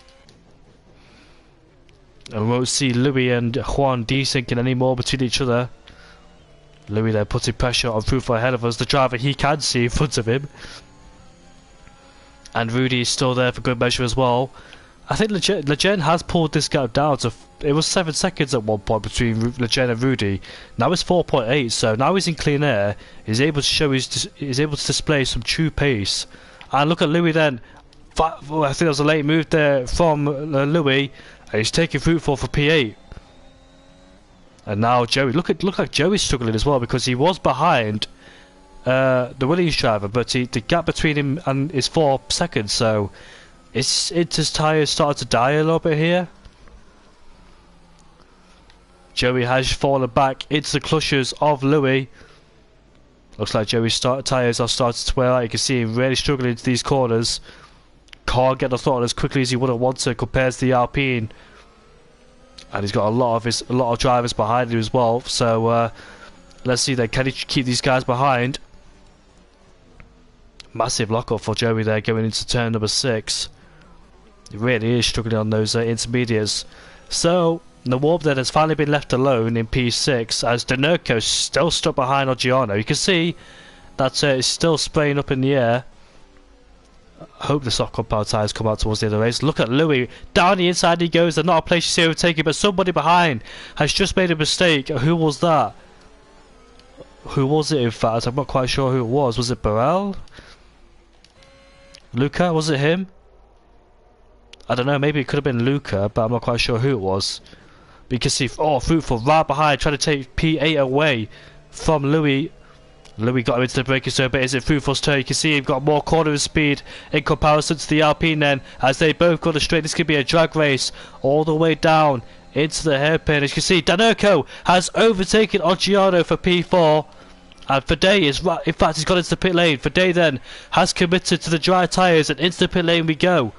And we won't see Louis and Juan desyncing anymore between each other. Louis there putting pressure on Fruitful ahead of us, the driver he can see in front of him. And Rudy is still there for good measure as well. I think Lejeune has pulled this gap down to, it was 7 seconds at one point between Lejeune and Rudy. Now it's 4.8, so now he's in clean air. He's able to show he's able to display some true pace. And look at Louis then. I think there was a late move there from Louis, and he's taking Fruitful for P8. And now Joey, look like Joey's struggling as well, because he was behind the Williams driver, but the gap between him and is 4 seconds, so his tyres started to die a little bit here. Joey has fallen back into the clutches of Louis. Looks like Joey's tyres are starting to wear out. You can see him really struggling into these corners. Can't get the throttle as quickly as he would have wanted compared to the Alpine. And he's got a lot of drivers behind him as well. So let's see then, can he keep these guys behind? Massive lockup for Joey there going into turn number 6. He really is struggling on those intermediates. So the warp then has finally been left alone in P6, as Denoka still stuck behind Oggiano. You can see that it's still spraying up in the air. I hope the soft compound tyres come out towards the end of the race. Look at Louis, down the inside he goes. There's not a place to see overtaking, but somebody behind has just made a mistake. Who was that? Who was it, in fact? I'm not quite sure who it was. Was it Burrell? Luca? Was it him? I don't know, maybe it could have been Luca, but I'm not quite sure who it was. But you can see, Fruitful right behind, trying to take P8 away from Louis. Louis got him into the braking zone, but is it Fruitful's turn? You can see he's got more cornering speed in comparison to the Alpine then, as they both go straight. This could be a drag race all the way down into the hairpin. As you can see, Danoco has overtaken Oggiano for P4. And Fadey is right, in fact he's got into the pit lane. Fadey then has committed to the dry tyres, and into the pit lane we go.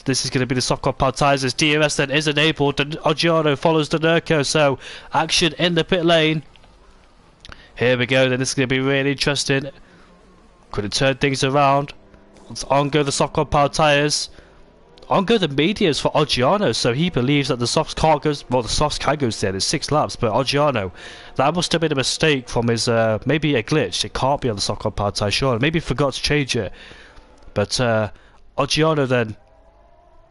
This is going to be the soft compound tyres, as DRS then is enabled. Oggiano follows Danoco, so action in the pit lane. Here we go, then this is going to be really interesting. Couldn't turn things around. On go the soft compound tyres. On go the mediums for Oggiano, so he believes that the softs can't go. Well, the softs can go there. There's 6 laps, but Oggiano, that must have been a mistake from his. Maybe a glitch. It can't be on the soft compound tyre, sure. Maybe he forgot to change it. But Oggiano then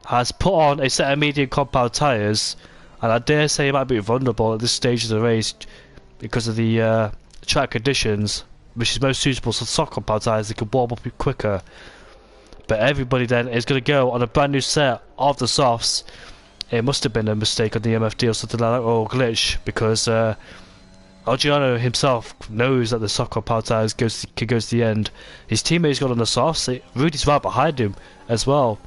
has put on a set of medium compound tyres, and I dare say he might be vulnerable at this stage of the race because of the track conditions, which is most suitable for soft compound tyres. They can warm up quicker. But everybody then is going to go on a brand new set of the softs. It must have been a mistake on the MFD or something like that, or glitch, because Oggiano himself knows that the soft compound tyres can go to the end. His teammates got on the softs. Rudy's right behind him as well.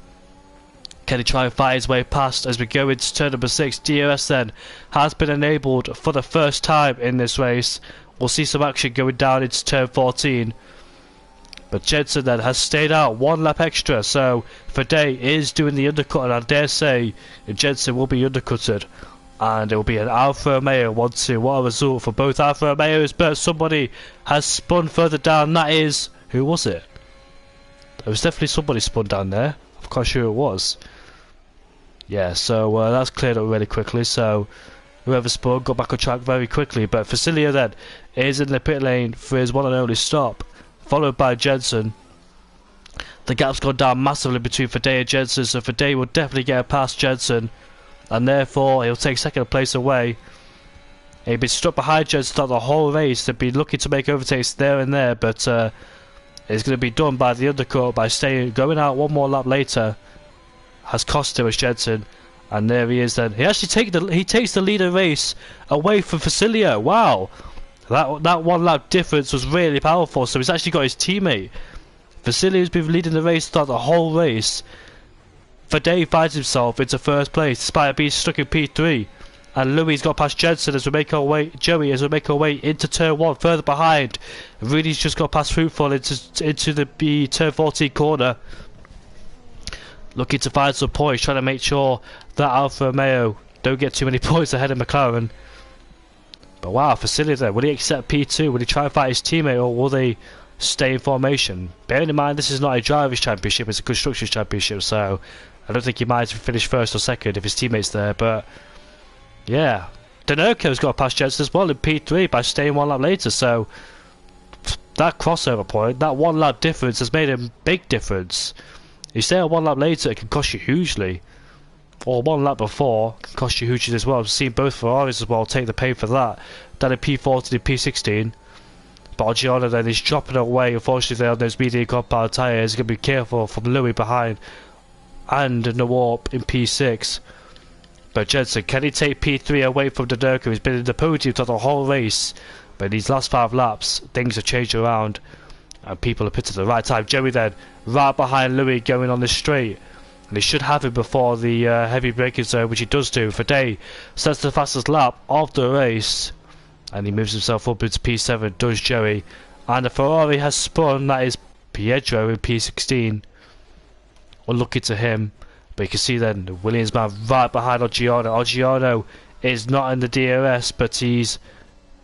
Can he try and fight his way past as we go into turn number 6? DRS then has been enabled for the first time in this race. We'll see some action going down into turn 14. But Jensen then has stayed out 1 lap extra, so Fade is doing the undercut, and I dare say Jensen will be undercutted. And it will be an Alfa Romeo 1-2. What a result for both Alfa Romeos, but somebody has spun further down. That is, who was it? There was definitely somebody spun down there. I'm quite sure it was. Yeah, so that's cleared up really quickly, so whoever spun got back on track very quickly. But Facilio then is in the pit lane for his one and only stop, followed by Jensen. The gap's gone down massively between Fade and Jensen, so Fade will definitely get past Jensen, and therefore he'll take second place away. He'd been stuck behind Jensen throughout the whole race. They'd been looking to make overtakes there and there, but it's going to be done by the undercut by going out one more lap later. Has cost him as Jensen, and there he is. Then he actually takes the leader race away from Facilio. Wow. That 1 lap difference was really powerful, so he's actually got his teammate. Facilio's been leading the race throughout the whole race. Fade finds himself into first place despite being stuck in P3. And Louis got past Jensen as we make our way, Joey, as we make our way into turn 1, further behind. Rudy's just got past Fruitful into the turn 14 corner. Looking to find some points, trying to make sure that Alfa Romeo don't get too many points ahead of McLaren. But wow, Facilio there, will he accept P2? Will he try and fight his teammate, or will they stay in formation? Bearing in mind this is not a Drivers' Championship, it's a Constructors' Championship, so I don't think he might finish first or second if his teammate's there. But yeah, Denurko's got past Jensen as well in P3 by staying 1 lap later, so that crossover point, that 1 lap difference has made a big difference. You stay on 1 lap later, it can cost you hugely. Or 1 lap before can cost you hugely as well. I've seen both Ferraris as well take the pain for that. Down in P14 and P16. But Oggiano then is dropping away, unfortunately, on those medium compound tyres. He's going to be careful from Louis behind. And in the warp in P6. But Jensen, can he take P3 away from Denurko? He's been in the podium throughout the whole race. But in these last 5 laps, things have changed around. And people have pitted at the right time. Joey then, right behind Louis, going on the straight. And he should have him before the heavy braking zone, which he does do. Fade sets the fastest lap of the race. And he moves himself up into P7, does Joey. And the Ferrari has spun, that is Pietro in P16. Unlucky to him. But you can see then, the Williams man right behind Oggiano. Oggiano is not in the DRS, but he's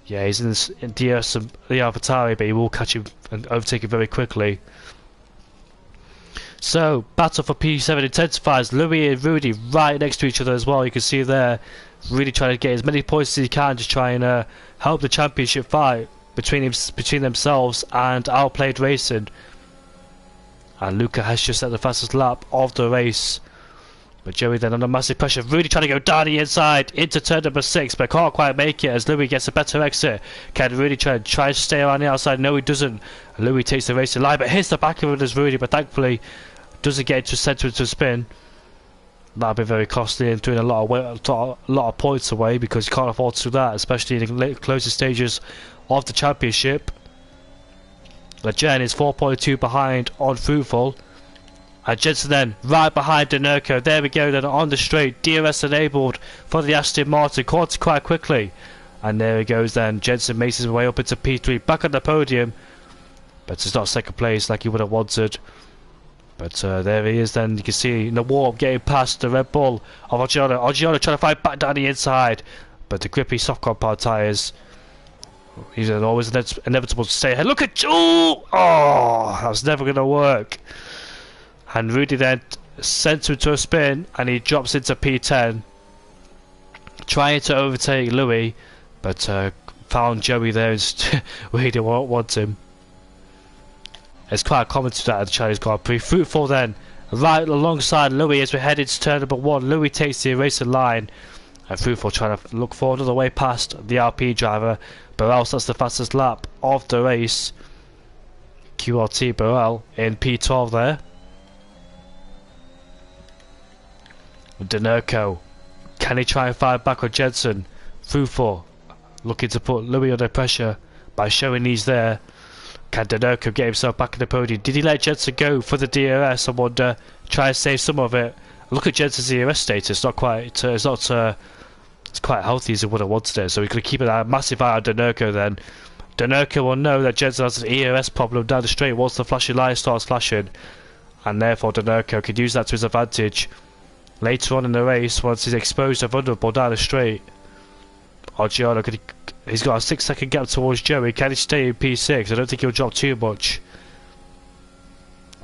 in DRS of the AlphaTauri, but he will catch him and overtake him very quickly. So, battle for P7 intensifies. Louis and Rudy right next to each other as well. You can see there, really trying to get as many points as he can, just try and help the championship fight between themselves and Outplayed Racing. And Luca has just set the fastest lap of the race. But Joey then under massive pressure, really trying to go down the inside into turn number 6, but can't quite make it as Louis gets a better exit. Can really try to stay around the outside. No, he doesn't. Louis takes the race to line, but hits the back of it as Rudy, but thankfully doesn't get into centre into a spin. That'll be very costly and doing a lot of points away, because you can't afford to do that, especially in the closer stages of the championship. Jen is 4.2 behind on Fruitful. And Jensen then right behind Denurko. There we go then on the straight. DRS enabled for the Aston Martin. Caught quite quickly. And there he goes then. Jensen makes his way up into P3. Back on the podium. But it's not second place like he would have wanted. But there he is then. You can see in the warp getting past the Red Bull of Oggiano. Oggiano trying to fight back down the inside. But the grippy soft compound tyres He's always inevitable to say, hey, look at you! Oh, that's never going to work. And Rudy then sends him to a spin, and he drops into P10, trying to overtake Louis, but found Joey there and really didn't want him. It's quite common to that at the Chinese Grand Prix. Fruitful then, right alongside Louis as we head into turn number 1. Louis takes the eraser line, and Fruitful trying to look for another way past the RP driver. Burrell starts the fastest lap of the race. QRT Burrell in P12 there. Denurko, can he try and fight back on Jensen? Fruitful looking to put Louis under pressure by showing he's there. Can Denurko get himself back in the podium? Did he let Jensen go for the DRS? I wonder. Try and save some of it. Look at Jensen's DRS status. Not quite. It's quite healthy as he would have wanted it. So we could keep a massive eye on Denurko then. Denurko will know that Jensen has an ERS problem down the straight once the flashing light starts flashing, and therefore Denurko can use that to his advantage later on in the race once he's exposed and vulnerable down the straight. Oggiano, he's got a 6-second gap towards Joey. Can he stay in P6? I don't think he'll drop too much.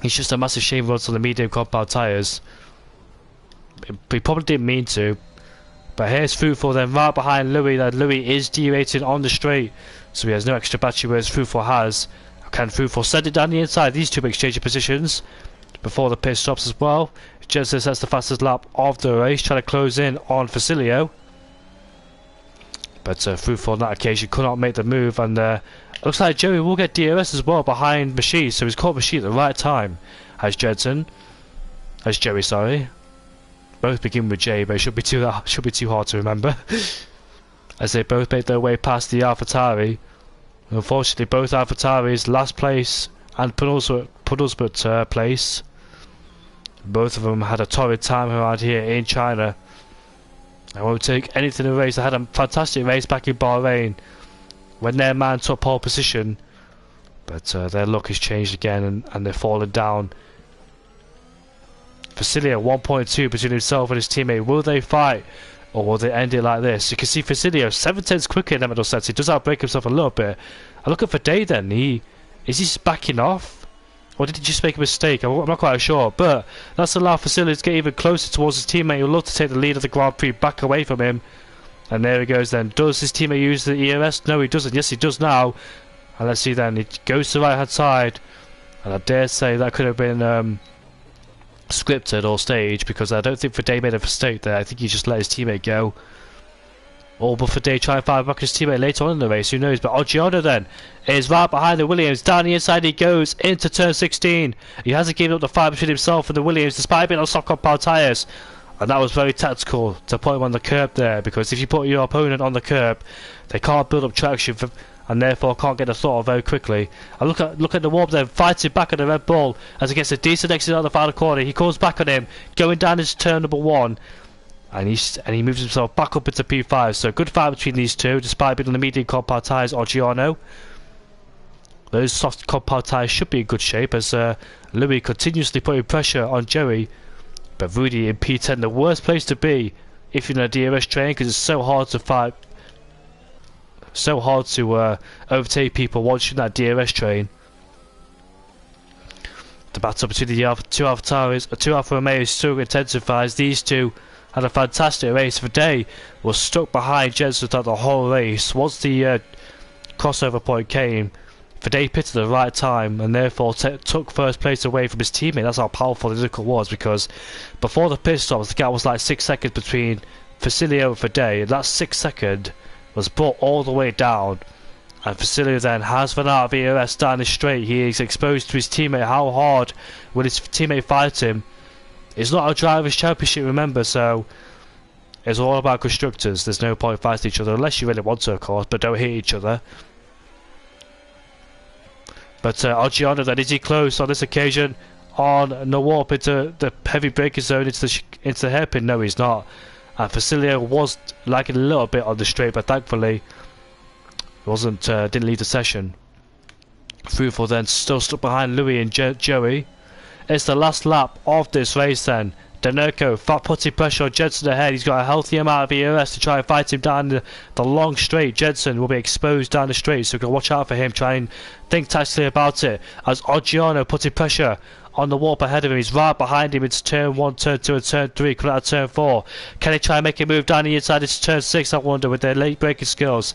It's just a massive shame he runs on the medium compound tyres. He probably didn't mean to. But here's Fruitful then right behind Louis. That Louis is derating on the straight, so he has no extra battery, whereas Fruitful has. Can Fruitful send it down the inside? These two exchanging positions before the pit stops as well. Jensen sets the fastest lap of the race, trying to close in on Facilio. But Fruitful on that occasion could not make the move, and looks like Joey will get DRS as well behind Machine, so he's caught Machine at the right time. As Joey, sorry. Both begin with J, but it should be too hard to remember. As they both made their way past the AlphaTauri. Unfortunately, both AlphaTauris last place and penultimate place. Both of them had a torrid time around here in China. I won't take anything in the race. They had a fantastic race back in Bahrain when their man took pole position, but their luck has changed again, and they've fallen down. Facilio 1.2 between himself and his teammate. Will they fight, or will they end it like this? You can see Facilio 7/10 quicker in the middle sets. He does outbrake himself a little bit. I look at Fadey then. Is he backing off, or did he just make a mistake? I'm not quite sure, but that's allowed Facilio to get even closer towards his teammate. He'll love to take the lead of the Grand Prix back away from him. And there he goes then. Does his teammate use the ERS? No, he doesn't. Yes, he does now. And let's see then. He goes to the right hand side, and I dare say that could have been scripted or staged, because I don't think Fadey made a mistake there. I think he just let his teammate go. Or will Fadey try and find back his teammate later on in the race? Who knows? But Oggiano then is right behind the Williams. Down the inside he goes into turn 16. He hasn't given up the fight between himself and the Williams despite being on soft compound tyres. And that was very tactical to put him on the curb there, because if you put your opponent on the curb, they can't build up traction and therefore can't get the throttle very quickly. And look at the warp then, fighting back on the Red Bull as he gets a decent exit on the final corner. He calls back on him, going down his turn number 1, and he moves himself back up into P5. So good fight between these two, despite being on the medium compound tyres. Oggiano, those soft compound tyres should be in good shape as Louis continuously putting pressure on Joey. But Rudy in P10, the worst place to be if you're in a DRS train, because it's so hard to fight. So hard to overtake people once you're in that DRS train. The battle between the two AlphaTauris, two Alfa Romeos still intensifies. These two had a fantastic race. Fadey was stuck behind Jensen throughout the whole race. Once the crossover point came, Fadey pitted at the right time and therefore took first place away from his teammate. That's how powerful the vehicle was, because before the pit stops, the gap was like 6 seconds between Facilio and Fadey, and that 6 second was brought all the way down, and Facilio then has run out of ERS down the straight. He is exposed to his teammate. How hard will his teammate fight him? It's not a driver's championship, remember, so it's all about constructors. There's no point fighting each other unless you really want to, of course, but don't hit each other. But Oggiano then, is he close on this occasion on the warp into the heavy braking zone into the hairpin? No, he's not. And Facilio was lagging a little bit on the straight, but thankfully didn't lead the session. Fruitful then still stuck behind Louis and Joey. It's the last lap of this race then. Danerko putting pressure on Jensen ahead. He's got a healthy amount of ERS to try and fight him down the long straight. Jensen will be exposed down the straight, so we've got to watch out for him. Try and think tactically about it. As Oggiano putting pressure on the warp ahead of him. He's right behind him into turn 1, turn 2 and turn 3, coming out of turn 4. Can he try and make a move down the inside into turn 6, I wonder, with their late braking skills?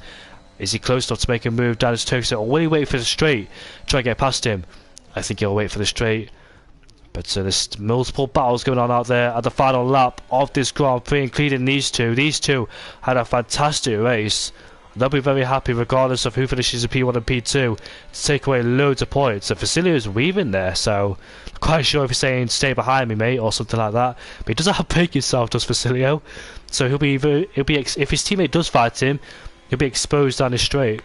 Is he close enough to make a move down his turn 6, or will he wait for the straight, try and get past him? I think he'll wait for the straight. But there's multiple battles going on out there at the final lap of this Grand Prix, including these two. These two had a fantastic race. They'll be very happy regardless of who finishes in P1 and P2 to take away loads of points. So Facilio's weaving there, so I'm quite sure if he's saying stay behind me, mate, or something like that. But he doesn't have brake himself, does Facilio? So he'll be if his teammate does fight him, he'll be exposed down the straight.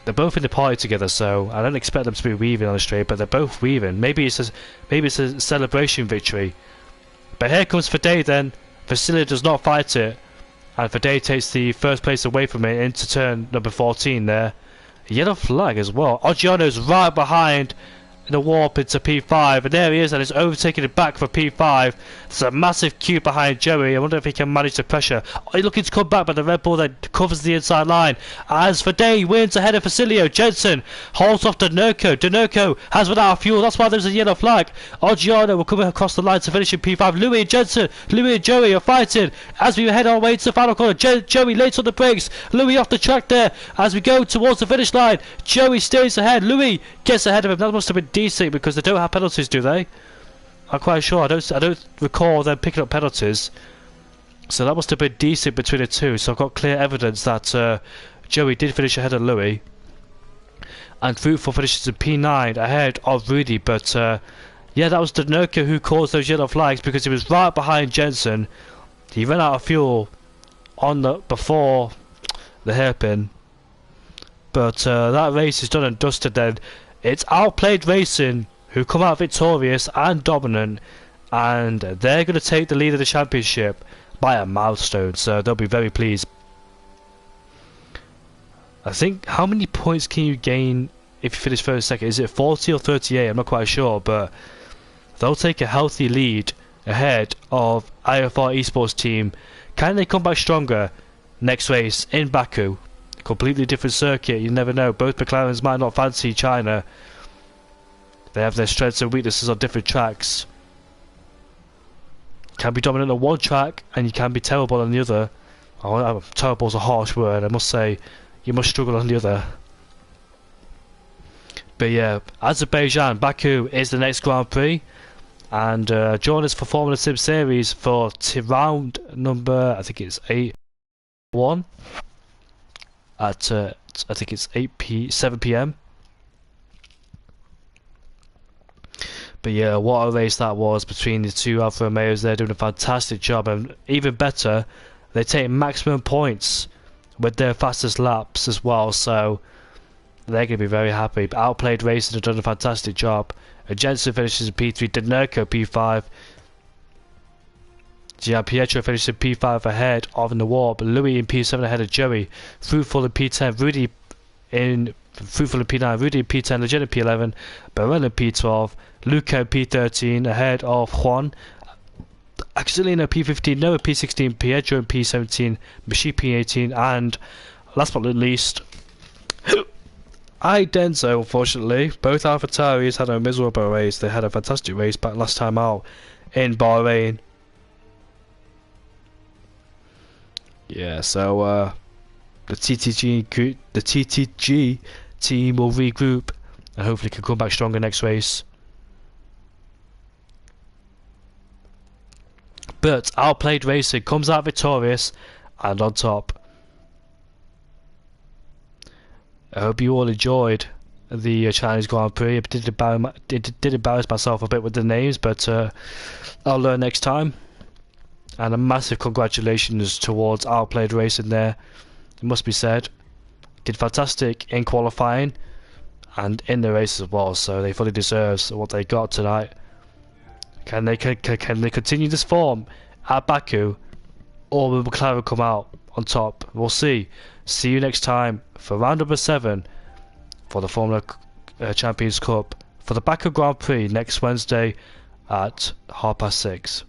They're both in the party together, so I don't expect them to be weaving on the straight, but they're both weaving. Maybe it's a celebration victory. But here comes Fadey then. Facilio does not fight it. And Fadey takes the first place away from it into turn number 14 there. Yellow flag as well. Oggiano's right behind in the warp into P5, and there he is, and he's overtaking it back for P5. There's a massive queue behind Joey. I wonder if he can manage the pressure. Oh, he's looking to come back, but the Red Bull then covers the inside line. As Fadey wins ahead of Facilio, Jensen holds off Danerko. Danerko has run out of fuel, that's why there's a yellow flag. Oggiano will come across the line to finish in P5. Louis and Jensen, Louis and Joey are fighting as we head our way to the final corner. Joey late on the brakes, Louis off the track there as we go towards the finish line. Joey stays ahead, Louis gets ahead of him. That must have been decent because they don't have penalties, do they? I'm quite sure. I don't recall them picking up penalties, so that must have been decent between the two. So I've got clear evidence that Joey did finish ahead of Louis, and Fruitful finishes in P9 ahead of Rudy. But yeah, that was Danerko who caused those yellow flags because he was right behind Jensen. He ran out of fuel before the hairpin, but that race is done and dusted then. It's Outplayed Racing who come out victorious and dominant, and they're going to take the lead of the championship by a milestone, so they'll be very pleased. I think, how many points can you gain if you finish first second? Is it 40 or 38? I'm not quite sure, but they'll take a healthy lead ahead of IFR Esports team. Can they come back stronger next race in Baku? Completely different circuit, you never know. Both McLarens might not fancy China. They have their strengths and weaknesses on different tracks. You can be dominant on one track and you can be terrible on the other. Oh, terrible is a harsh word, I must say. You must struggle on the other. But yeah, Azerbaijan, Baku is the next Grand Prix. And join us for Formula Sim Series for round number, I think it's 8-1. At I think it's 7 p.m. But yeah, what a race that was between the two Alfa Romeos. They're doing a fantastic job, and even better, they take maximum points with their fastest laps as well, so they're going to be very happy. But Outplayed Racing have done a fantastic job. Jensen finishes in P3, Danerko P5. Gian Pietro finished in P5 ahead of in the warp. Louis in P7 ahead of Joey. Fruitful in P10. Rudy in P9. Rudy in P10. Legend in P11. Barell in P12. Luca in P13 ahead of Juan. Axelino P15. Noah P16. Pietro in P17. Michi P18. And last but not least, Denso, unfortunately. Both AlphaTauris had a miserable race. They had a fantastic race back last time out in Bahrain. Yeah, so the TTG team will regroup and hopefully can come back stronger next race. But Outplayed Racing comes out victorious and on top. I hope you all enjoyed the Chinese Grand Prix. I did embarrass myself a bit with the names, but I'll learn next time. And a massive congratulations towards Outplayed Racing there, it must be said. Did fantastic in qualifying and in the race as well, so they fully deserve what they got tonight. Can they continue this form at Baku, or will McLaren come out on top? We'll see. See you next time for round number 7 for the Formula Champions Cup for the Baku Grand Prix next Wednesday at 6:30.